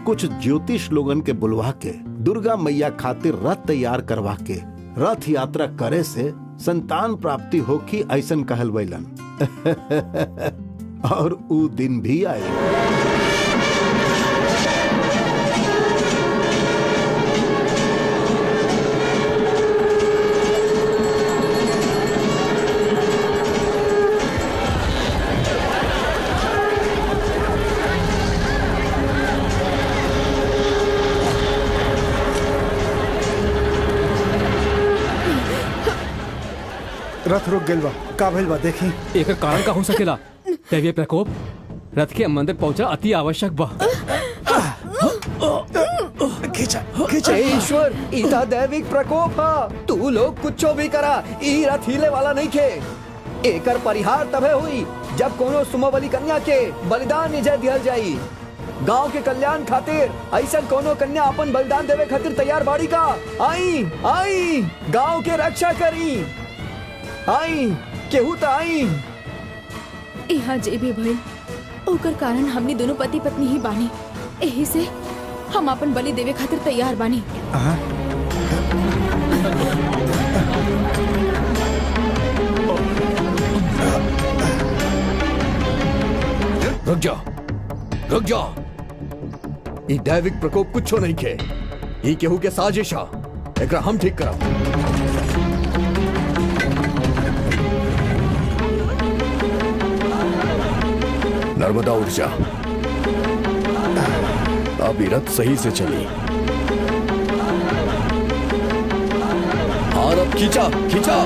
कुछ ज्योतिष लोगन के बुलवा के दुर्गा मैया खातिर रथ तैयार करवा के रथ यात्रा करे से संतान प्राप्ति होखी ऐसन कहल वैलन। और ऊ दिन भी आए। रथ रुक गइल बा, का भइल बा देखी। एक कारण का हो सकेला? दैवीय प्रकोप रथ के मंदिर पहुंचा अति आवश्यक बा। खींचा खींचा। ईश्वर इता दैविक प्रकोप हा। तू लोग कुछ भी करा, ई रथ हिले वाला नहीं खे। एकर परिहार तबे हुई जब कोनो सुमवली कन्या के बलिदान निजय दिहल जाई। गांव के कल्याण खातिर ऐसा कोनो कन्या अपन बलिदान देवे खातिर तैयार बाड़ी का? आई आई गांव के रक्षा करी। आई केहू तो आई। यहाँ जे भी भइल ओकर कारण हमनी दोनों पति पत्नी ही बानी। यही से हम अपन बलि देवे खातिर तैयार बानी। रुक जा, रुक जा। ई दैविक प्रकोप कुछो नहीं खे। ई केहू के साजिश हा। एकरा हम ठीक करब। नर्मदा उठ जा। अब ये रथ सही से चली। और अब खींचा खींचा।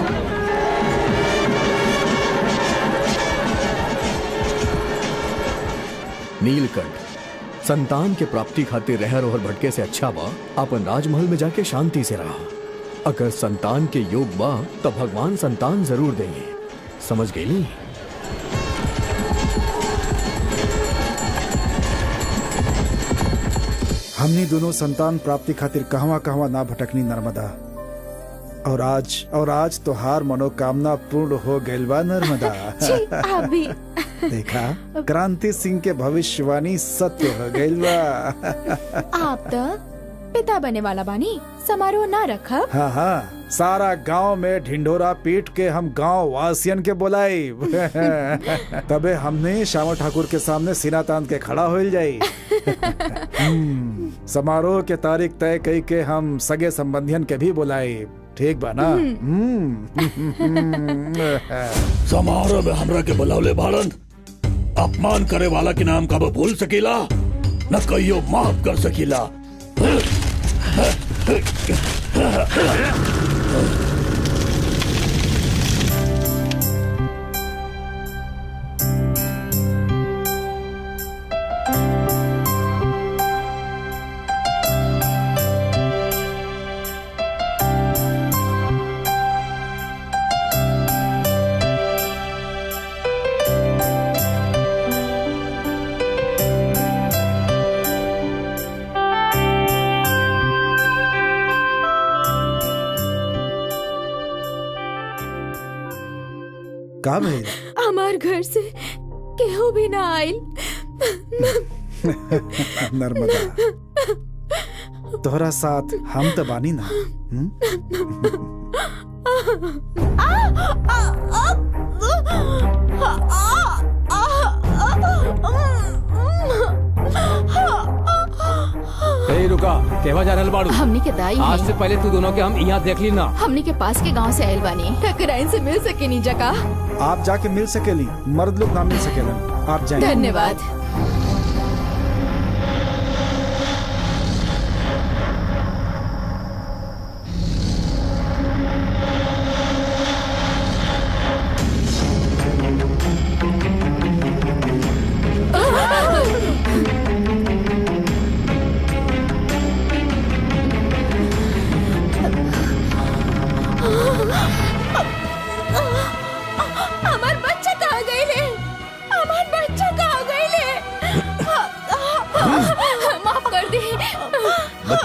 नीलकंठ संतान के प्राप्ति खातिर रहर ओहर भटके से अच्छा बा अपन राजमहल में जाके शांति से रहा। अगर संतान के योग बा तो भगवान संतान जरूर देंगे। समझ गई? हमनी दोनों संतान प्राप्ति खातिर कहवा कहवा ना भटकनी नर्मदा। और आज तोहार मनोकामना पूर्ण हो गइल बा नर्मदा। आप भी देखा क्रांति सिंह के भविष्यवाणी सत्य हो गइल बा। आप तो पिता बने वाला बानी, समारोह ना रखब। हाँ हाँ, सारा गांव में ढिंढोरा पीट के हम गांव वासियन के बुलाई। तबे हमने श्यामा ठाकुर के सामने सीना तान के खड़ा हो जाई। समारोह के तारीख तय कई के हम सगे संबंधियन के भी बुलाई। ठीक बा ना? समारोह में हमरा के बुलावले बाड़न। अपमान करे वाला के नाम कब भूल सकीला, न कहियो माफ कर सकीला। का भइल? हमार घर से केहू भी ना आइल। नर्मदा, तोहरा साथ हम तो बानी ना। रुका, केवा जा रहल बाड़ू? हमनी के दाई आज हैं। से पहले तू दोनों के हम यहाँ देख ली ना। हमनी के पास के गांव से आयल बानी। ठकराइन से मिल सके नी जका। आप जाके मिल सकेली, मर्द लोग ना मिल सकेलन। आप जाइए। धन्यवाद।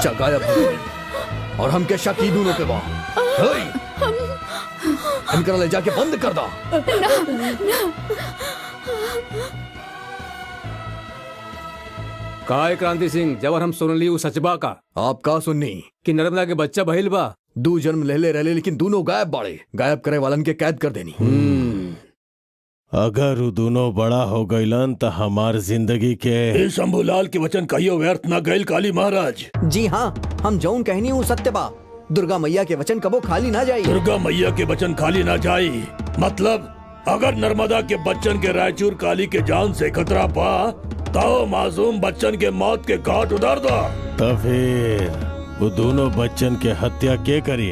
बच्चा गायब हो गया और हम के शक ही दोनों पे बा। इनकरा ले जाके बंद कर दा। का है क्रांति सिंह, जब हम सुन ली सचबा का आप का सुननी कि नर्मदा के बच्चा बहिल बा। दो जन्म ले रहे लेकिन दोनों गायब बाड़े। गायब करे वालन के कैद कर देनी। अगर वो दोनों बड़ा हो गईलन तो हमार जिंदगी के शंभूलाल के वचन कहियो व्यर्थ न गईल काली महाराज। जी हाँ, हम जौन कहनी हूँ सत्य बा। दुर्गा मैया के वचन कबो खाली ना जाई। दुर्गा मैया के वचन खाली ना जाई मतलब अगर नर्मदा के बच्चन के रायचूर काली के जान से खतरा पा तो मासूम बच्चन के मौत के घाट उतार दो। तो फिर वो दोनों बच्चन के हत्या के करी?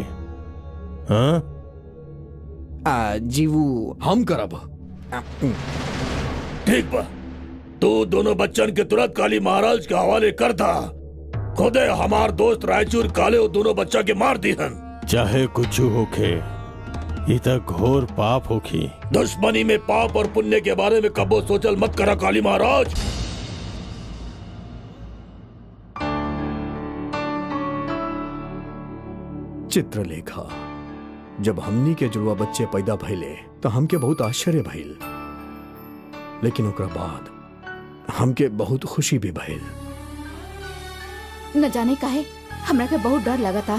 हाँ जी वो हम करब। ठीक बा, तू दोनों बच्चन के तुरंत काली महाराज के हवाले कर दा। खुदे हमार दोस्त रायचूर काले वो दोनों बच्चा के मार दीहन। चाहे कुछ होखे, ये तक घोर पाप होखी। दुश्मनी में पाप और पुण्य के बारे में कबो सोचल मत करा काली महाराज। चित्रलेखा, जब हमनी के जुड़वा बच्चे पैदा भइले तो हमके बहुत आश्चर्य भइल, लेकिन ओकरा बाद हमके बहुत खुशी भी भइल। न जाने काहे हमरा के बहुत डर लगा था।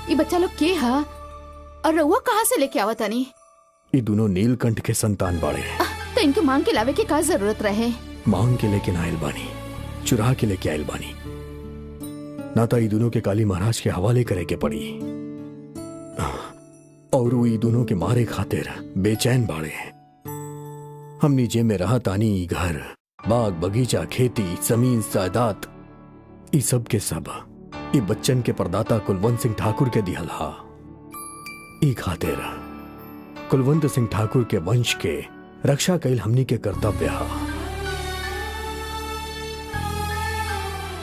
ये बच्चा लोग के हा और रउआ कहाँ से लेके आवा तानी? ये दोनों नीलकंठ के संतान बाड़े। तो इनके मांग के लावे के का जरूरत रहे? मांग के लेके आयल बानी, चुरा के लेके आयल बानी। ना तो ये दोनों के काली महाराज के हवाले करे के पड़ी और वो ये दोनों के मारे खातिर बेचैन बाड़े। हमनी जे में रहा तानी घर, बाग बगीचा, खेती, जमीन, जायदाद, ये सब के सब ये बच्चन के परदाता कुलवंत सिंह ठाकुर के दिहल हा। ई खातिर कुलवंत सिंह ठाकुर के वंश के रक्षा कैल हमनी के कर्तव्य हा।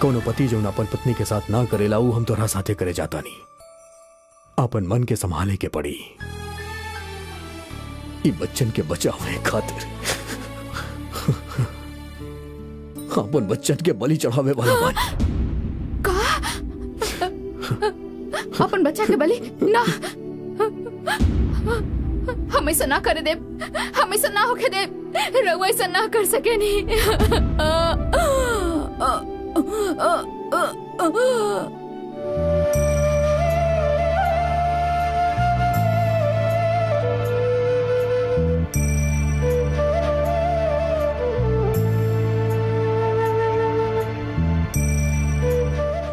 कौनो पति जो अपन पत्नी के साथ ना करेला वो हम तोरा साथे करे जाता नहीं। अपन मन के संभाले के पड़ी। ई बच्चन के बचावे खातिर अपन बच्चन के बलि चढ़ावे वाला बानी। अपन बच्चा के बलि ना, हम ऐसा ना करे दे, हम ऐसा ना होके दे। रउआ ऐसा ना कर सके नहीं।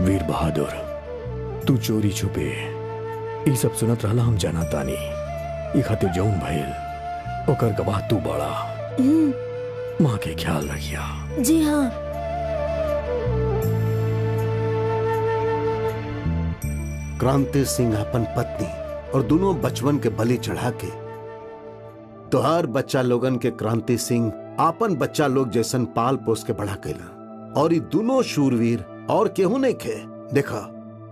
वीर बहादुर, तू चोरी छुपे ये सब सुनत रहला हम जाना तानी। ये खातिर जौन भइल ओकर गवाह तू बड़ा। माँ के ख्याल रखिया। जी हाँ। क्रांति सिंह अपन पत्नी और दोनों बचवन के बलि चढ़ा के तोहार बच्चा लोगन के क्रांति सिंह आपन बच्चा लोग जैसन पाल पोस के बड़ा कैला। और ये दोनों शूरवीर और केहू नहीं खे। देखा,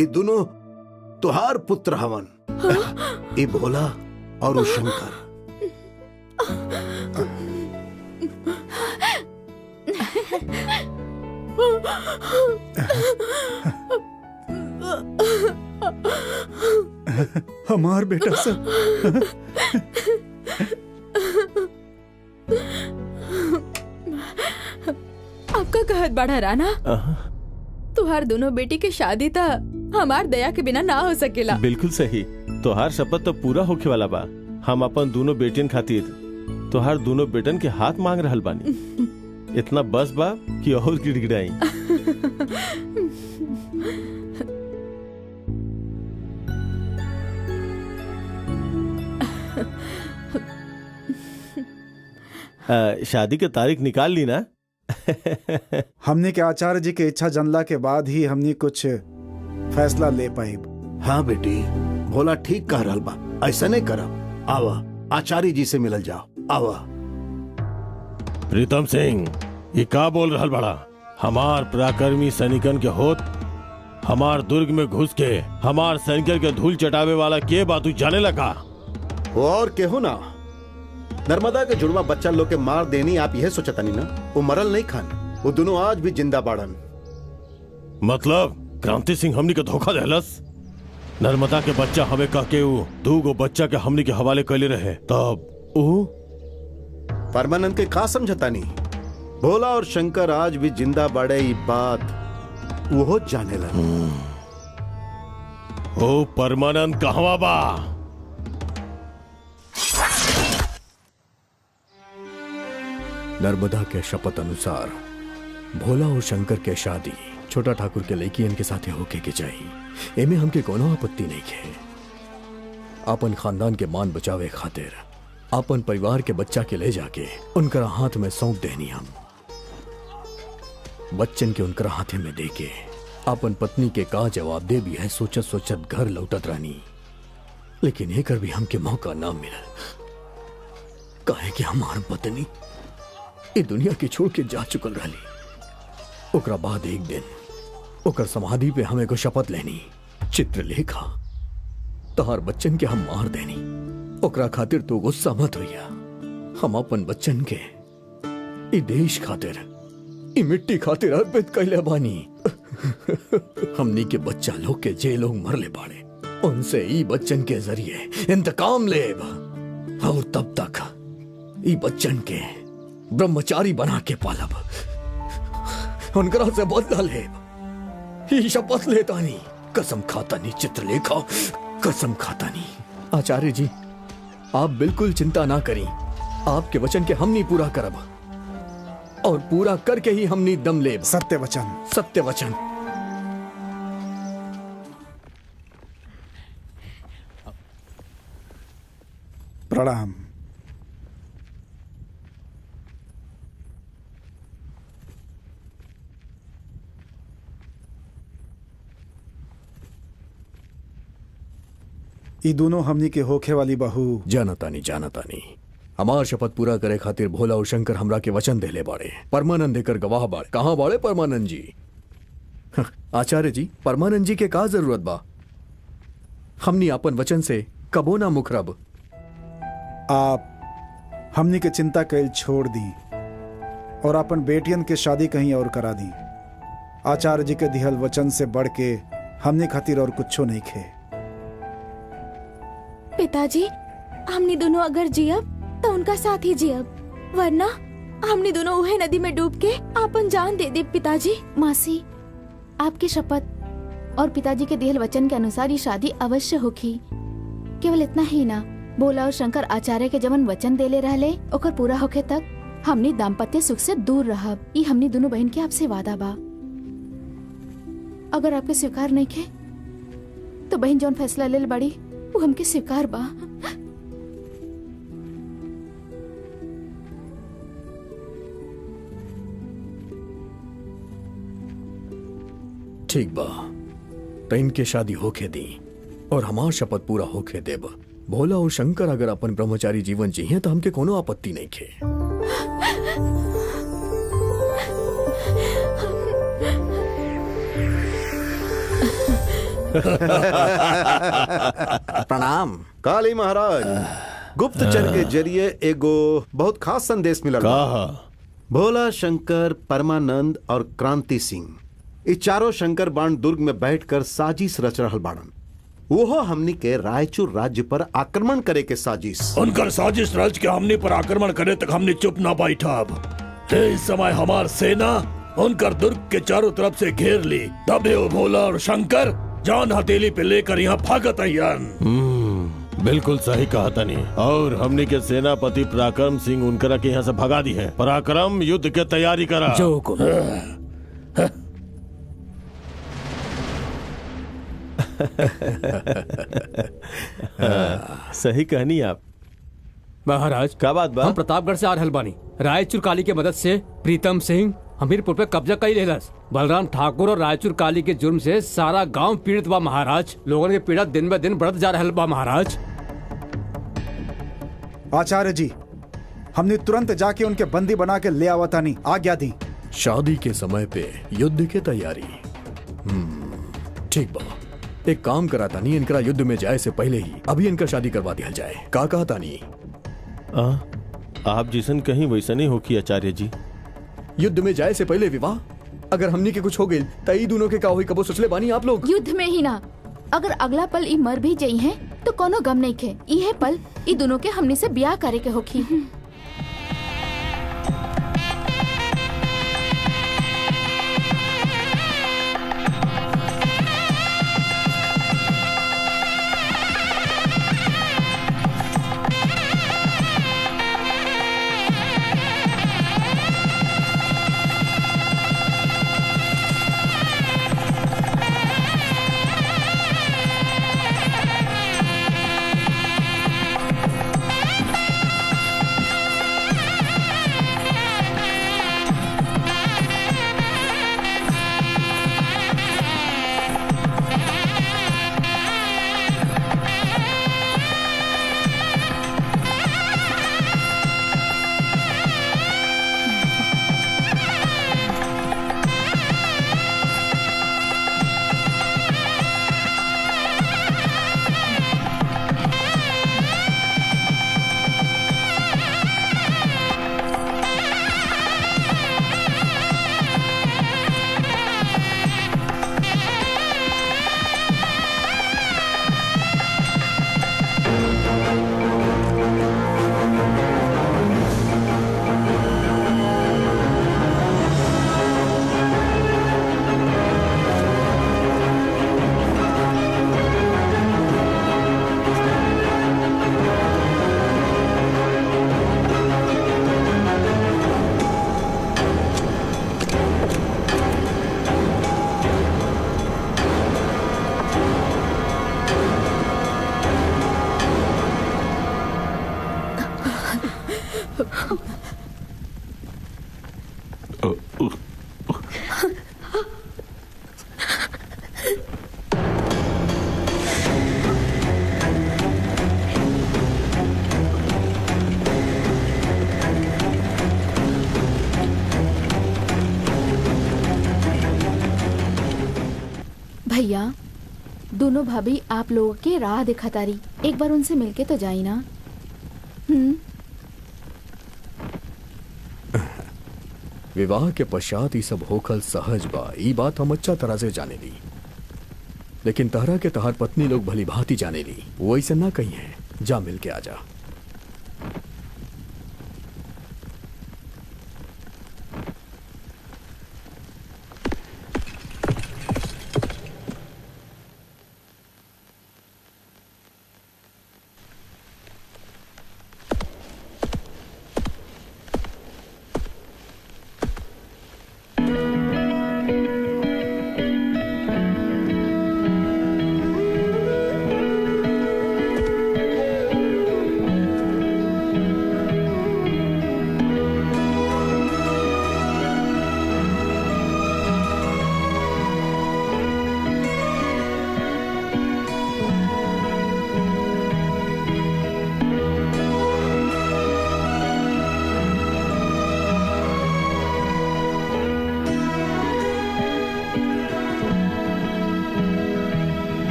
ये दोनों तुहार पुत्र हवन। ये भोला और वो शंकर। हमार बेटा सब आपका कहत बड़ा राना, तुहार दोनों बेटी के शादी था हमार दया के बिना ना हो सकेला। बिल्कुल सही। तोहार शपथ तो पूरा होखे वाला बा। हम अपन दोनों बेटियन खातिर तोहार दोनों बेटन के हाथ मांग रहल बानी। इतना बस बा कि और गिड़गिड़ाई। शादी की तारीख निकाल ली ना? हमने के आचार्य जी के इच्छा जानला के बाद ही हमने कुछ फैसला ले पाई। हाँ बेटी, भोला ठीक कह रहल बा। ऐसा नहीं करब। आवा आचार्य जी से मिलल जाओ। आवा। प्रीतम सिंह, ये का बोल रहल बड़ा? हमार पराक्रमी सैनिकन के होत हमार दुर्ग में घुस के हमार सैनिकन के धूल चटावे वाला के बात जाने लगा? और केहू ना, नर्मदा के जुड़वा बच्चा लोग के मार देनी आप यह सोचता नहीं ना? वो मरल नहीं खान, वो दोनों आज भी जिंदा बाड़न। मतलब क्रांति सिंह हमनी के धोखा देहलस। नर्मदा के बच्चा हमें कह के ऊ 2 गो बच्चा के हमनी के हवाले कैले रहे, तब ऊ परमानंद के का समझता नहीं। भोला और शंकर आज भी जिंदा बड़े, ये बात वो जाने लगा। ओ परमानंद कहवा बा? नर्मदा के शपथ अनुसार भोला और शंकर के शादी छोटा ठाकुर के लड़की इनके साथे होके के चाहिए। एमे हमके कोनो आपत्ति नहीं है। अपन खानदान के मान बचावे खातिर अपन परिवार के बच्चा के ले जाके उनकर हाथ में सौंप देनी। हम बच्चन के उनकर हाथे में देके अपन पत्नी के का जवाब दे भी है सोचत सोचत घर लौटत रहनी, लेकिन एकर भी हमके मौका ना मिलल। काहे कि हमार पत्नी ये दुनिया के छोड़ के जा चुकल रही। ओकरा बाद एक दिन ओकर समाधि पे हमें को शपथ लेनी, चित्रलेखा तहार बच्चन के हम मार देनी। ओकरा खातिर तो गुस्सा मत होइया। हम अपन बच्चन के ई देश खातिर ई मिट्टी खातिर अर्पित कैले बानी। हमनी के बच्चा लोग के जे लोग मरले बाड़े उनसे ई बच्चन के जरिए इंतकाम लेब, और तब तक ई बच्चन के ब्रह्मचारी बना के पालब, उनकरा से बदला लेब। ई शपथ लेतानी, कसम खातानी चित्रलेखा, कसम खातानी। आचार्य जी आप बिल्कुल चिंता ना करी, आपके वचन के हमनी पूरा करब, और पूरा करके ही हमनी दम लेब। सत्य वचन। सत्य वचन। प्रणाम। ई दोनों हमनी के होखे वाली बहू। जानतानी जानतानी हमार शपथ पूरा करे खातिर भोला और शंकर हमरा के वचन देले बाड़े। परमानंद देकर गवाह बाड़े। कहाँ बाड़े परमानंद जी? आचार्य जी परमानंद जी के का जरूरत बा? हमनी अपन वचन से कबो ना मुखरब। आप हमनी के चिंता कैल छोड़ दी और अपन बेटियन के शादी कहीं और करा दी। आचार्य जी के दिहल वचन से बढ़ के हमनी खातिर और कुछो नहीं खे। पिताजी हमनी दोनों अगर जियब तो उनका साथ ही जियब, वरना हमनी दोनों उहे नदी में डूब के अपन जान दे दे। पिताजी। मासी आपकी शपथ और पिताजी के दिहल वचन के अनुसार ये शादी अवश्य होगी। केवल इतना ही ना, भोला और शंकर आचार्य के जवन वचन देले रहले ओकर पूरा होखे तक हमनी दाम्पत्य सुख से दूर रहब। ई हमनी दोनों बहन के आपसे वादा बा। अगर आपके स्वीकार नहीं खे तो बहन जौन फैसला ले बड़ी वो हमके स्वीकार बा। ठीक बा, तो इनके शादी होके दी और हमार शपथ पूरा होके देब। भोला और शंकर अगर अपन ब्रह्मचारी जीवन जिये तो हमके कोनो आपत्ति नहीं खे। प्रणाम। काली महाराज गुप्तचर के जरिए एगो बहुत खास संदेश मिलल। भोला शंकर परमानंद और क्रांति सिंह ये चारों शंकर बाण दुर्ग में बैठकर साजिश रच रहल बाड़न। वो हमनी के रायचूर राज्य पर आक्रमण करे के साजिश। उनकर साजिश रच के हमनी पर आक्रमण करे तक हमने चुप ना बैठब। इस समय हमार सेना उनकर दुर्ग के चारों तरफ से घेर ली, तबे वो भोला और शंकर जान हथेली पे लेकर यहाँ भागत आयन। बिल्कुल सही कहा तनी। और हमनी के सेनापति पराक्रम सिंह उनकरा के यहाँ से भगा दी है। पराक्रम युद्ध के तैयारी करा। जो सही कहनी आप महाराज। क्या बात बा? हम प्रतापगढ़ से आ रहल बानी। रायचूर काली के मदद से प्रीतम सिंह हमीरपुर पे कब्जा कई लेलस। बलराम ठाकुर और रायचूर काली के जुर्म से सारा गांव पीड़ित बा महाराज। लोगों की पीड़ा दिन ब दिन बढ़त जा रहल बा महाराज। आचार्य जी हमने तुरंत जाके उनके बंदी बना के ले आवतानी, आज्ञा दी। शादी के समय पे युद्ध के तैयारी। ठीक बा, एक काम करा तानी, इनकरा युद्ध में जाए से पहले ही अभी इनका शादी करवा दिया जाए। का कहा तानी? आप जिसन कहीं वैसा नहीं होगी आचार्य जी। युद्ध में जाए से पहले विवाह? अगर हमनी के कुछ हो गई तई दोनों के का होई कबो सोचले बानी आप लोग? युद्ध में ही ना, अगर अगला पल ई मर भी जाई है तो कोनो गम नहीं खे। इहे पल ई दोनों के हमने से ब्याह करे के होखी। भैया, दोनों भाभी आप लोगों के राह दिखातारी, एक बार उनसे मिलके तो जाई ना। विवाह के पश्चात ये सब होखल सहज बा, ई बात हम अच्छा तरह से जाने ली, लेकिन तहरा के तहार पत्नी लोग भली भांति जाने ली, वो ऐसे ना कही है। जा मिल के आ जा।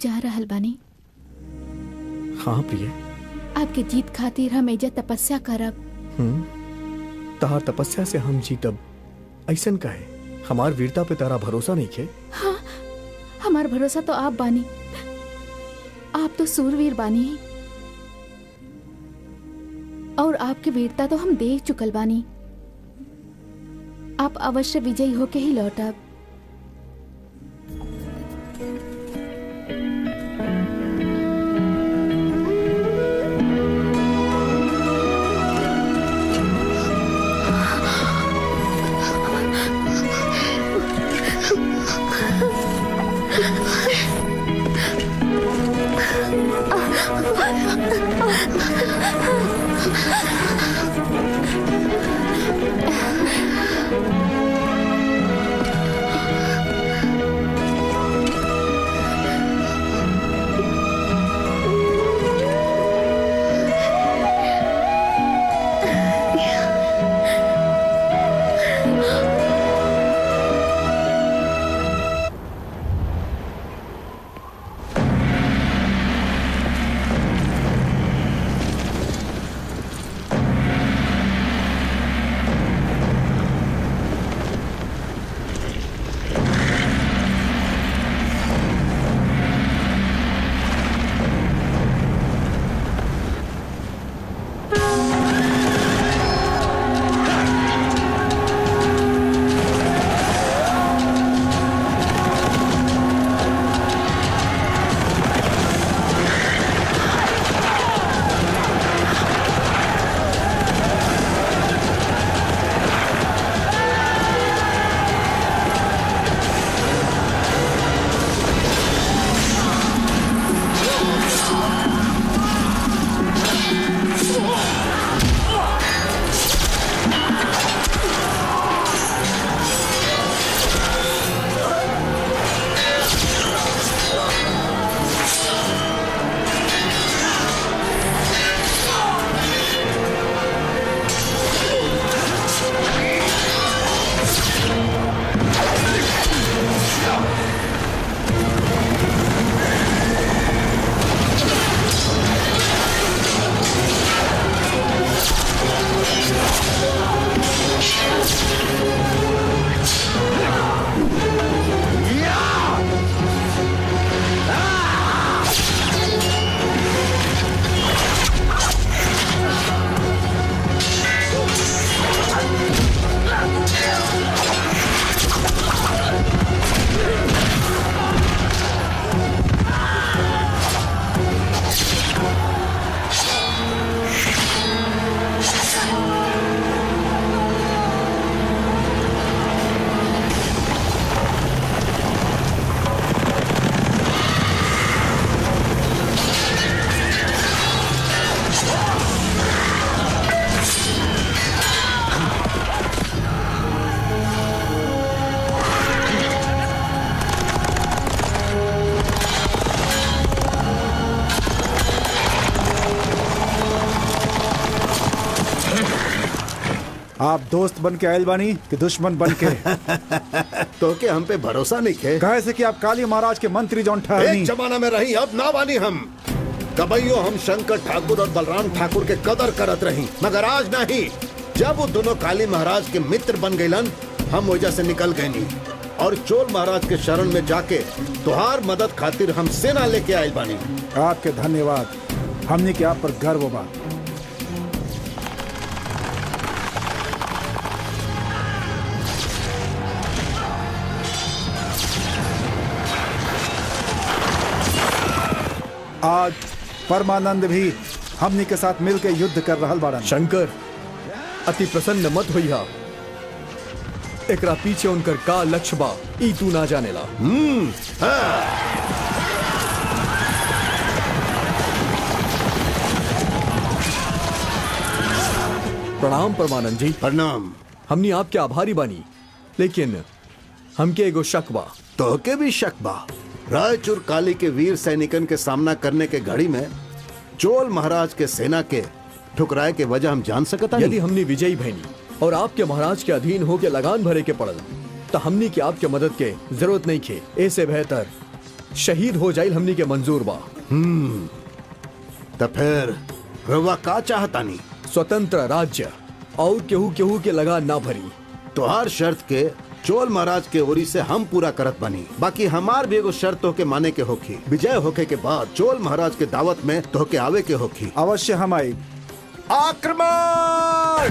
जा रहल बानी। हाँ प्रिय, आपके जीत खातिर हम एजा तपस्या करब। तहार तपस्या से हम जीतब, ऐसन कहे हमार वीरता पे तारा भरोसा नहीं खे? हाँ, हमार भरोसा तो आप बानी। आप तो सूरवीर बानी और आपकी वीरता तो हम देख चुकल बानी। आप अवश्य विजयी होके ही लौटब। आप दोस्त बन के आयल बानी कि दुश्मन बन के? तो के हम पे भरोसा नहीं है? कहे से कि आप काली महाराज के मंत्री जौन ठहरनी। एक जमाना में रही, अब ना बानी हम। कबैयो हम शंकर ठाकुर और बलराम ठाकुर के कदर करत रही, मगर आज नहीं। जब वो दोनों काली महाराज के मित्र बन गईलन, हम वजह से निकल गए नहीं और चोल महाराज के शरण में जाके तुहार मदद खातिर हम सेना लेके आयल बानी। आपके धन्यवाद। हमने के आप पर गर्व बा। आज परमानंद भी हमनी के साथ मिलकर युद्ध कर रहल बाड़न। शंकर, अति प्रसन्न मत होइहा। एकरा पीछे उनकर का लक्ष्य बा ई तू ना जानेला। प्रणाम परमानंद जी। प्रणाम। हमनी आपके आभारी बानी, लेकिन हमके एगो शक बा। तो के भी शक बा? रायचूर काली के वीर सैनिकन के सामना करने के घड़ी में चोल महाराज के सेना के ठुकराए के वजह हम जान सकता नहीं। यदि हमनी विजयी भैनी और आपके महाराज के अधीन होके लगान भरे के पड़ल, तो हमनी के आपके मदद के जरूरत नहीं खे। ऐसे बेहतर शहीद हो जाइल हमनी के मंजूर बा। तो फिर रवा का चाहता नहीं? स्वतंत्र राज्य और केहू केहू के लगान ना भरी। तुहार शर्त के चोल महाराज के ओरी से हम पूरा करत बनी। बाकी हमार भी एगो शर्त होके माने के होखी। विजय होके के बाद चोल महाराज के दावत में तोहके आवे के होखी। अवश्य हम आई। आक्रमण!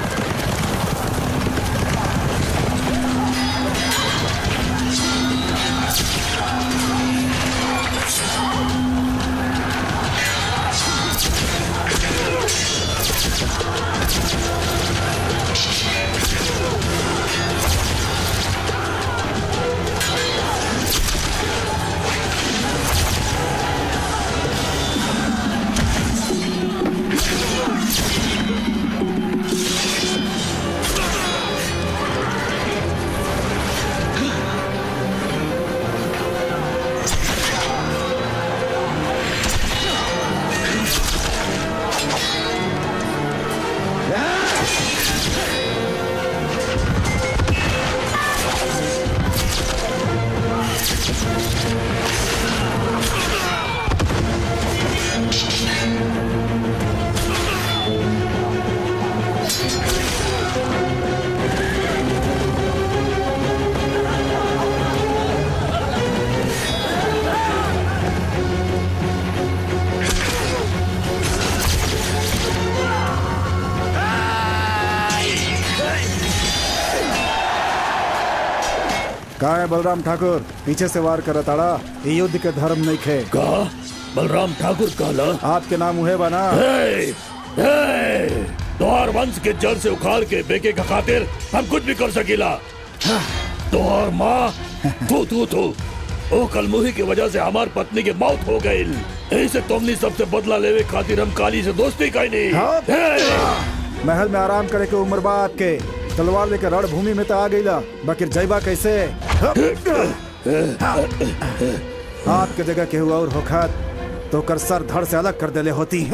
कहा है बलराम ठाकुर? पीछे से वार कर ताड़ा। ये युद्ध के धर्म नहीं खे। का बलराम ठाकुर कहला? आपके नाम हुए बना। तोहार वंश के जड़ से उखाड़ के बेके का खातिर हम कुछ भी कर सकीला। तोहार माँ तू ओ कलमुही की वजह से हमार पत्नी की मौत हो गई। ऐसे तुमने सबसे बदला लेवे खातिर हम काली से दोस्ती कही नहीं। महल में आराम करे के उम्र बा आपके। तलवार लेकर रणभूमि में तो आ गईला, बाकी जैबा कैसे? आपके जगह के हुआ और होखत तो कर सर धड़ से अलग कर देले होती।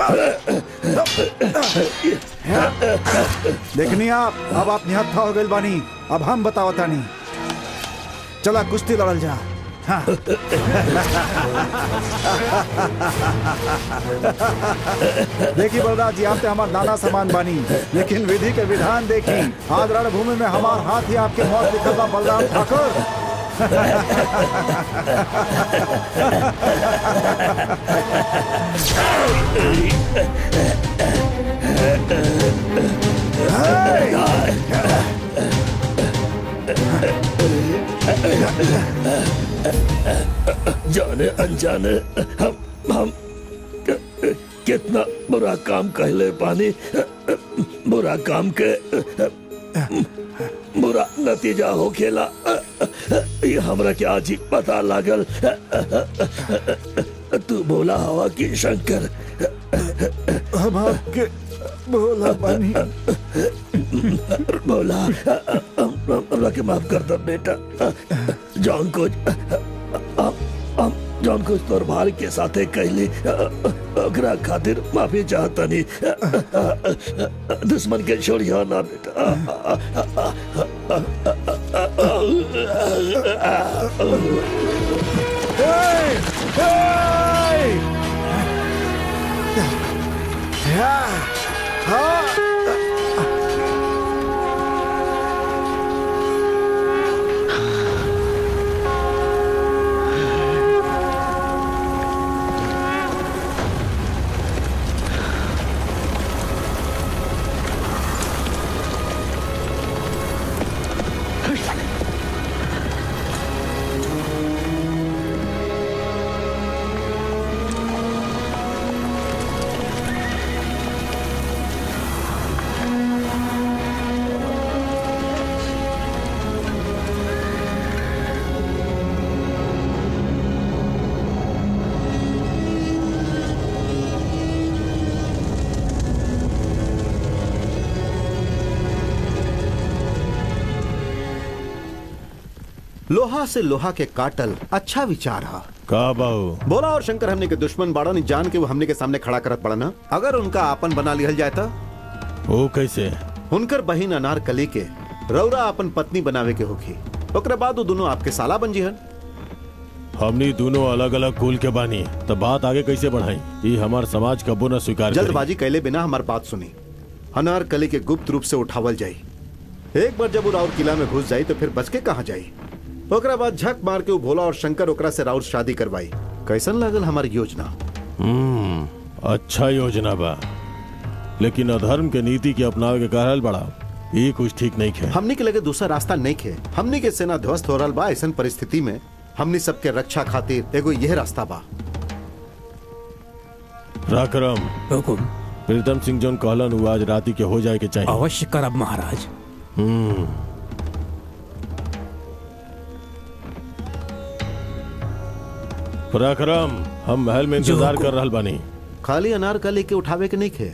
देखनी आप, अब आप निहत्था हो गइल बानी। अब हम बतावता नहीं। चला कुश्ती लड़ल जा। हाँ। देखी बलराज जी, आप तो हमार नाना समान बानी, लेकिन विधि के विधान देखी। आज रणभूमि में हमार हाथ ही आपके मौत लिखल बा बलराम ठाकुर। जाने अनजाने हम कितना बुरा काम कहले पानी। बुरा काम के बुरा नतीजा हो खेला। ये हमरा के आज ही पता लागल। तू बोला हवा की शंकर। हम आपके बोला बानी। बोला हमरा के माफ कर दो बेटा। जौन कुछ तोर भाई के साथे कहली ओकरा खातिर माफी चाहतनी। दुश्मन के छोड़िया ना बेटा। लोहा से लोहा के काटल अच्छा विचार है। का बाऊ बोला और शंकर हमने के दुश्मन बाड़ा नहीं जान के वो हमने के सामने खड़ा करत पड़ा ना। अगर उनका आपन बना लिहल जाए तो वो कैसे? उनकर बहिन अनारकली के रौरा अपन पत्नी बनावे के होगी। ओकरे बाद वो दोनों आपके साला बन जिहन। हमनी दोनों अलग अलग कुल के बानी, तब बात आगे कैसे बढ़ाई? ये हमार समाज कबो न स्वीकार करी। जल्दबाजी कैले बिना हमार बात सुनी। अनारकली के गुप्त रूप से उठावल जाई एक बार जब वो राउर किला में घुस जाई तो फिर बच के कहाँ जाई। ओकरा बाद झक मार के वो भोला और शंकर ओकरा से राउर शादी करवाई। कैसन लागल हमारी योजना? अच्छा योजना बा, लेकिन अधर्म के नीति के अपनावे के कारण बड़ा ये कुछ ठीक नहीं खे। हमनी के लगे दूसरा रास्ता नहीं खे। हमनी के सेना ध्वस्त हो रहा बा। ऐसन परिस्थिति में हमनी सबके रक्षा खातिर एगो यह रास्ता बा। पराक्रम हुकुम। प्रीतम सिंह जोन कहलन वो आज राती के हो जाए के चाहिए। अवश्य करब महाराज। पराक्रम हम महल में इंतजार कर रहल बानी। खाली अनारकली के उठावे के नहीं खे,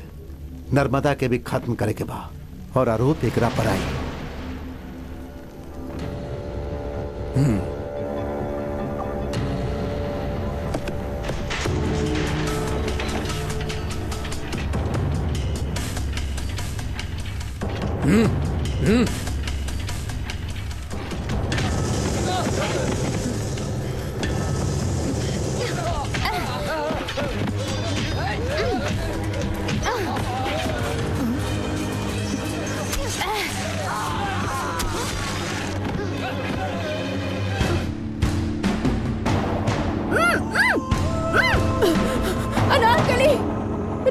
नर्मदा के भी खत्म करे के बा और आरोप एकरा पर आई। अनारकली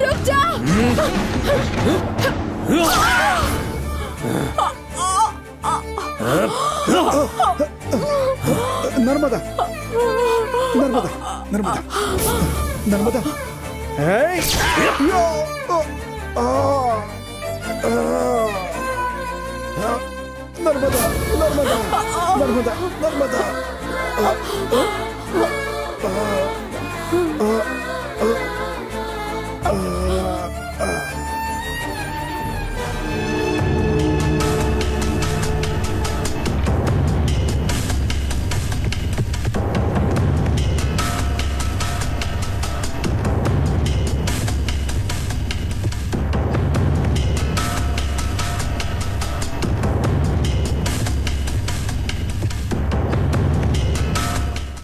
रुक जा। नर्मदा नर्मदा नर्मदा नर्मदा। नर्मदा नर्मदा नर्मदा नर्मदा।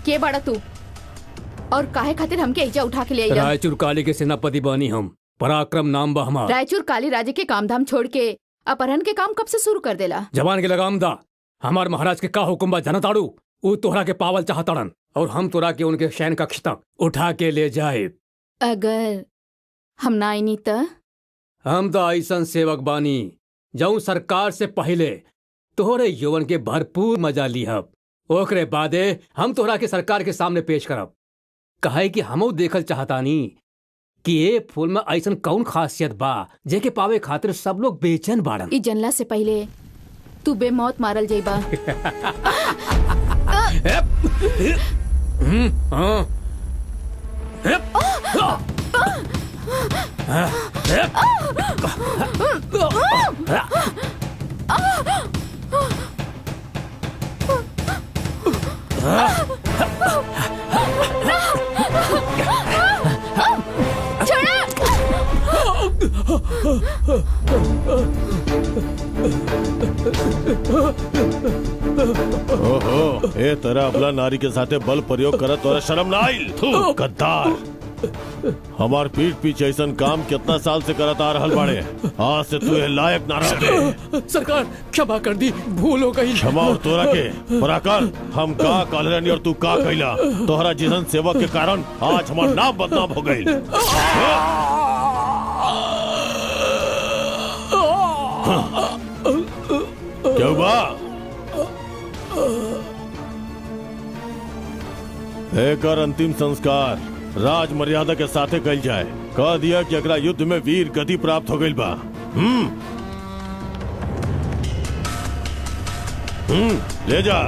के बड़ा तू और काहे खातिर हमके इजा उठा के ले आइला? रायचूर काली के सेनापति बानी हम। पराक्रम नाम बा हमार। रायचूर काली राजे के कामधाम छोड़ के अपहरण के काम कब से शुरू कर देला? जवान के लगाम दा। हमार महाराज के का हुकुम बा जनताड़ू? ऊ तोहरा के पावल चाहतड़न और हम तोरा के उनके शयन कक्ष तक उठा के ले जाए। अगर हम ना आईनी त? हम तो ऐसन सेवक बानी जाऊं सरकार से पहले तोहरे यौवन के भरपूर मजा लिहब। ओकरे बादे हम तोहरा के सरकार के सामने पेश करब। कहे कि हमो देखल चाहतानी कि ये फूल में ऐसन कौन खासियत बा जेके पावे खातिर सब लोग बेचैन बाड़न। ई जनला से पहले तू बेमौत मारल जाइबा। ओहो, ए तरह अबला नारी के साथे बल प्रयोग करत और शर्म ना आइल? थू गद्दार। हमार पीठ पीछे ऐसा काम कितना साल से करत आ रहल बाड़े। आज से तू ये लायक ना रहे। सरकार क्षमा कर दी, भूल हो गई। क्षमा और तोरा के पराकर हम का काल रहनी और तू का कैला। तोहरा जिसन सेवक के कारण आज हमार नाम बदनाम हो गई। क्यों बा? एक और अंतिम संस्कार राज मर्यादा के साथे कल जाए। कह दिया कि अगला युद्ध में वीर गति प्राप्त हो गई बा। ले जा।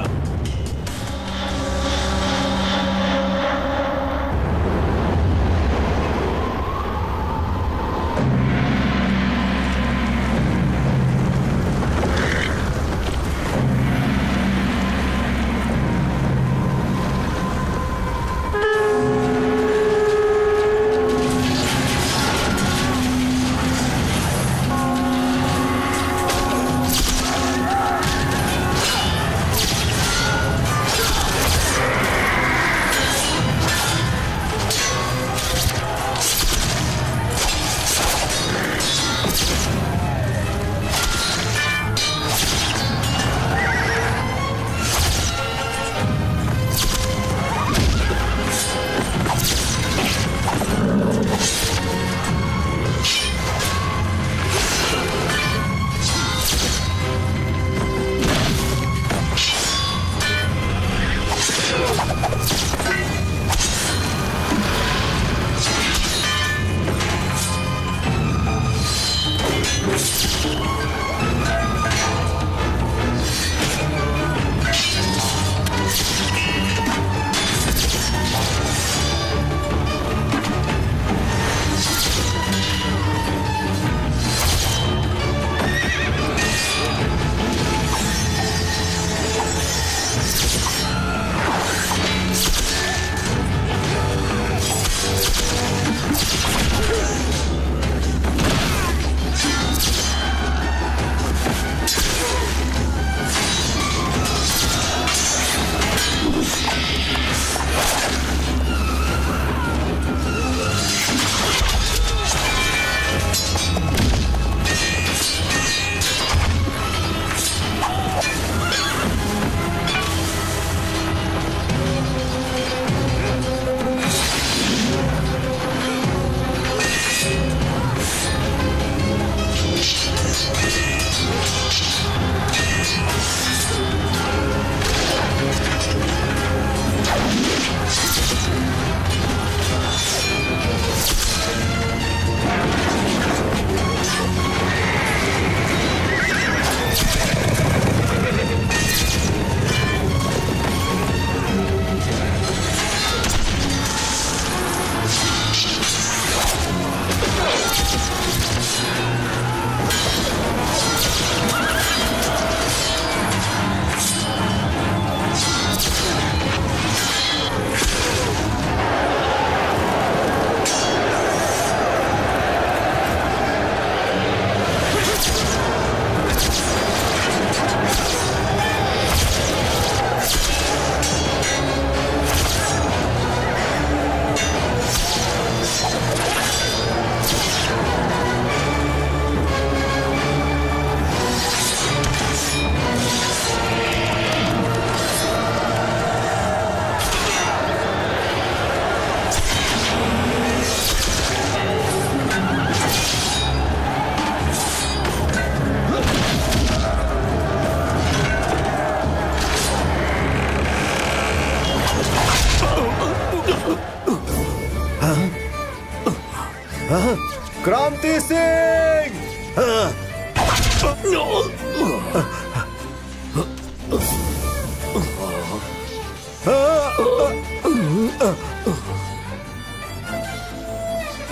क्रांति सिंह।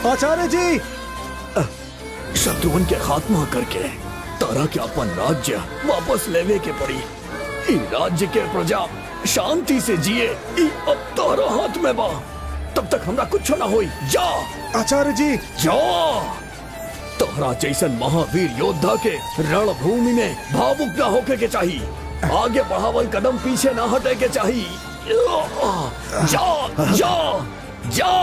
आचार्य जी, शत्रुघ्न के खात्मा करके तारा के अपन राज्य वापस लेवे के पड़ी। ई राज्य के प्रजा शांति से जिए, ई अब तारा हाथ में बा। तब तक हमरा कुछ ना होई। जा आचार्य जी, जा। तोहरा जैसन महावीर योद्धा के रणभूमि में भावुक ना होके के चाहिए। आगे बढ़ावल कदम पीछे ना हटे के चाहिए। जा जा जा।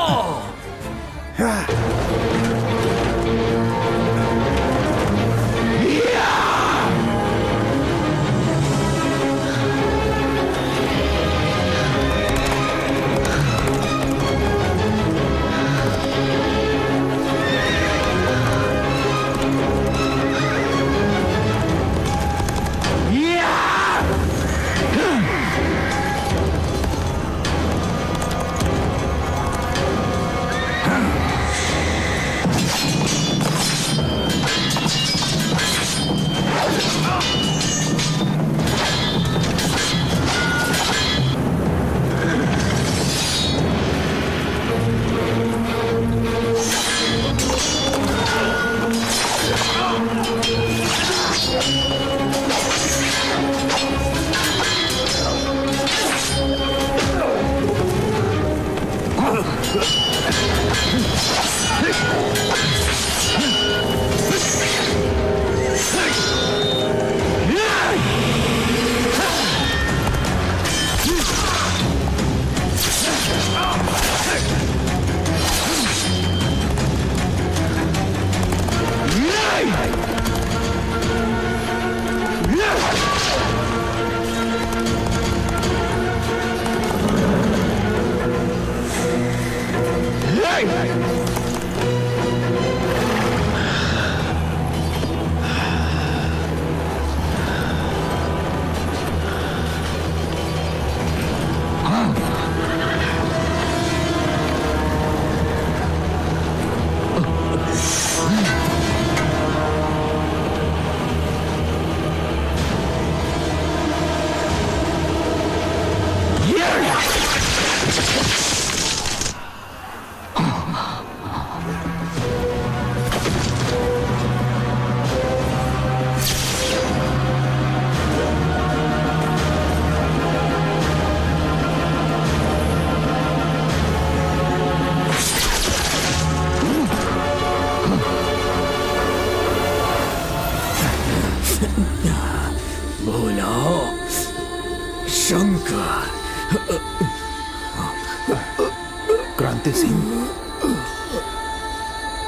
क्रांति सिंह,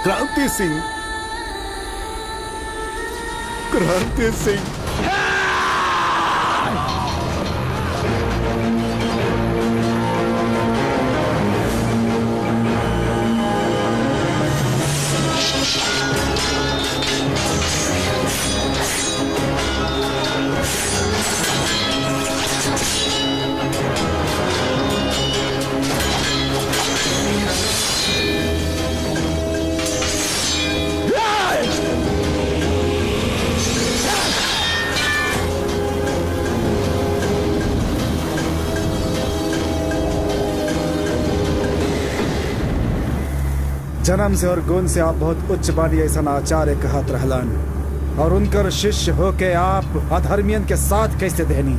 क्रांति सिंह, क्रांति सिंह। जन्म से और गुण से आप बहुत उच्च बानी ऐसा आचार्य कहत रहलन, और उनकर शिष्य होके आप अधर्मियन के साथ कैसे देनी?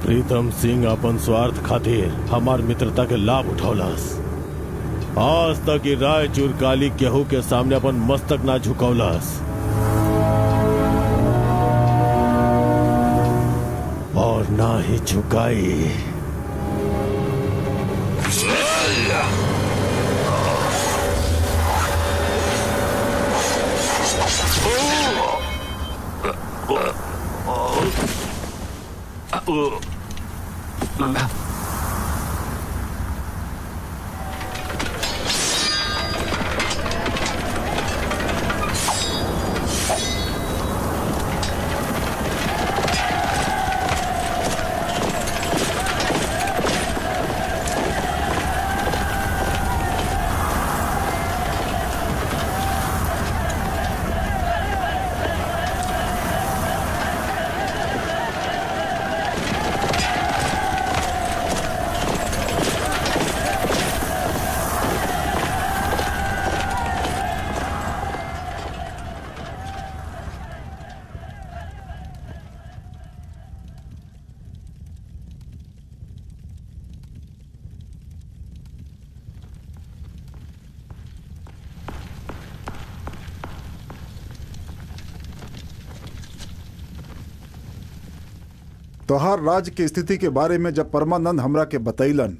प्रीतम सिंह अपन स्वार्थ खातिर हमार मित्रता के लाभ उठौलस। आज तक ये रायचूर काली केहू के सामने अपन मस्तक ना झुकौलस, और ना ही झुकाई। तोहार राज्य की स्थिति के बारे में जब परमानंद हमरा के बतैलन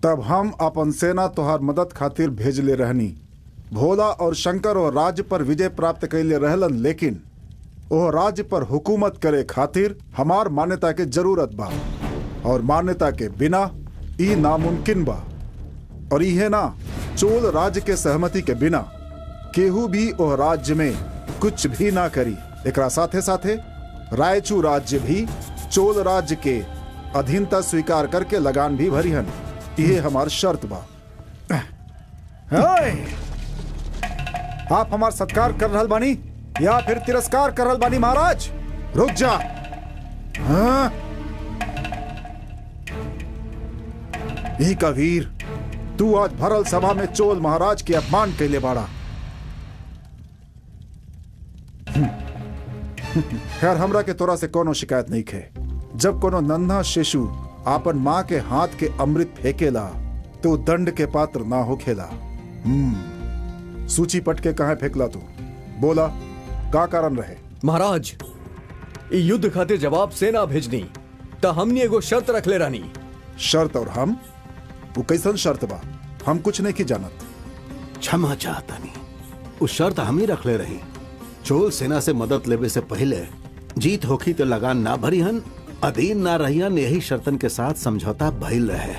तब हम अपन सेना तोहार मदद खातिर भेजले रहनी। भोला और शंकर और राज्य पर विजय प्राप्त कैले रहलन, लेकिन ओह राज्य पर हुकूमत करे खातिर हमार मान्यता के जरूरत बा और मान्यता के बिना ई नामुमकिन बा। और इहे ना, चोल राज्य के सहमति के बिना केहू भी ओह राज्य में कुछ भी ना करी। एकरा साथे साथे रायचू राज्य भी चोल राज्य के अधीनता स्वीकार करके लगान भी भरी हन। ये हमार शर्त बा। आप हमार सत्कार कर रहल बानी या फिर तिरस्कार कर रहल बानी महाराज? रुक जा। हाँ? यही का वीर, तू आज भरल सभा में चोल महाराज के अपमान कैले बाड़ा। खैर, हमरा के तोरा से कोनो शिकायत नहीं खे। जब कोनो नन्हा शिशु आपन माँ के हाथ के अमृत फेंकेला तो दंड के पात्र ना हो खेला। सूची पट के कहां फेंकला तू? बोला, का कारण रहे? महाराज, ई युद्ध खातिर जवाब सेना भेजनी त हमनी एगो शर्त रखले रहनी। शर्त? और हम? वो कैसन शर्त बा? हम कुछ नहीं की जानत। क्षमा चाहता नहीं, उस शर्त हम ही रखले रही। चोल सेना से मदद लेवे से पहले जीत होखी तो लगान ना भरी हन, अधीन ना रहियन, यही शर्तन के साथ समझौता भइल रहे।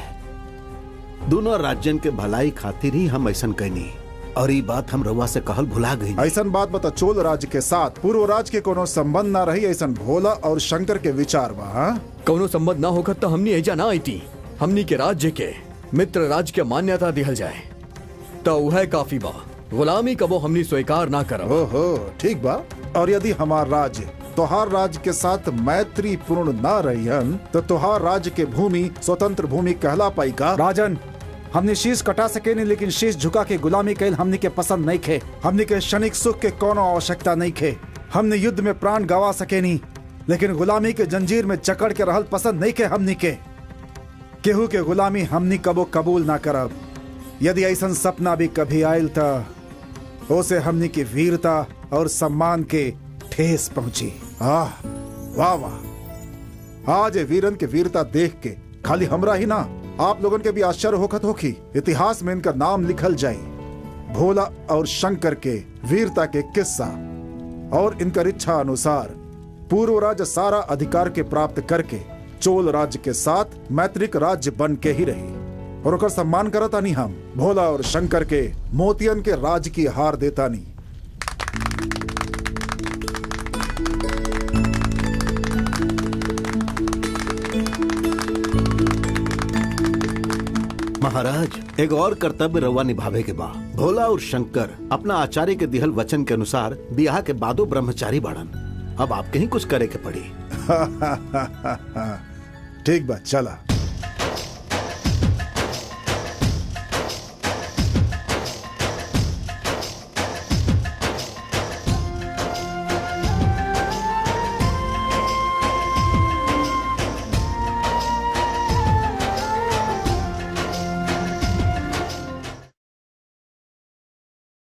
दोनों राज्यन के भलाई खातिर ही हम ऐसन कहनी, और ये बात हम रउआ से कहल भुला गई। ऐसन बात बता, चोल राज्य के साथ पूर्व राज्य के कोनो संबंध ना रही, ऐसन भोला और शंकर के विचार बा? कोनो संबंध ना होकर तो हमनी एजा ना आईती। हमनी के राज्य के मित्र राज्य के मान्यता दिहल जाए तो वह काफी बा। गुलामी कबो हमनी स्वीकार ना करब। ओहो, ठीक बा। और यदि हमार राज्य तोहार राज्य के साथ मैत्री पूर्ण ना रहियन तो तोहार राज्य के भूमि स्वतंत्र भूमि कहला पाई का? राजन, हमने शीश कटा सके नहीं, लेकिन शीश झुका के गुलामी कैल हमने के पसंद नहीं खे। हमने के क्षणिक सुख के कोनो आवश्यकता नहीं खे। हमने युद्ध में प्राण गवा सके नहीं, लेकिन गुलामी के जंजीर में जकड़ के रहल पसंद नहीं खे। हमने के केहू के गुलामी हमने कबो कबूल ना करब। यदि ऐसा सपना भी कभी आयल था उसे हमने की वीरता और सम्मान के ठेस पहुंची। वाह वाह। आज वीरन के वीरता देख के खाली हमरा ही ना, आप लोगन के भी आश्चर्य होखत होखी। इतिहास में इनका नाम लिखल जाए। भोला और शंकर के वीरता के किस्सा और इनकर इच्छा अनुसार पूर्व राज्य सारा अधिकार के प्राप्त करके चोल राज्य के साथ मैत्रिक राज्य बन के ही रही, और ओकर सम्मान करता नहीं। हम भोला और शंकर के मोतियन के राज की हार देता नहीं। महाराज, एक और कर्तव्य रउआ निभावे के बा। भोला और शंकर अपना आचार्य के दिहल वचन के अनुसार बियाह के बादो ब्रह्मचारी बाड़न। अब आपके ही कुछ करे के पड़ी। ठीक बा, चला।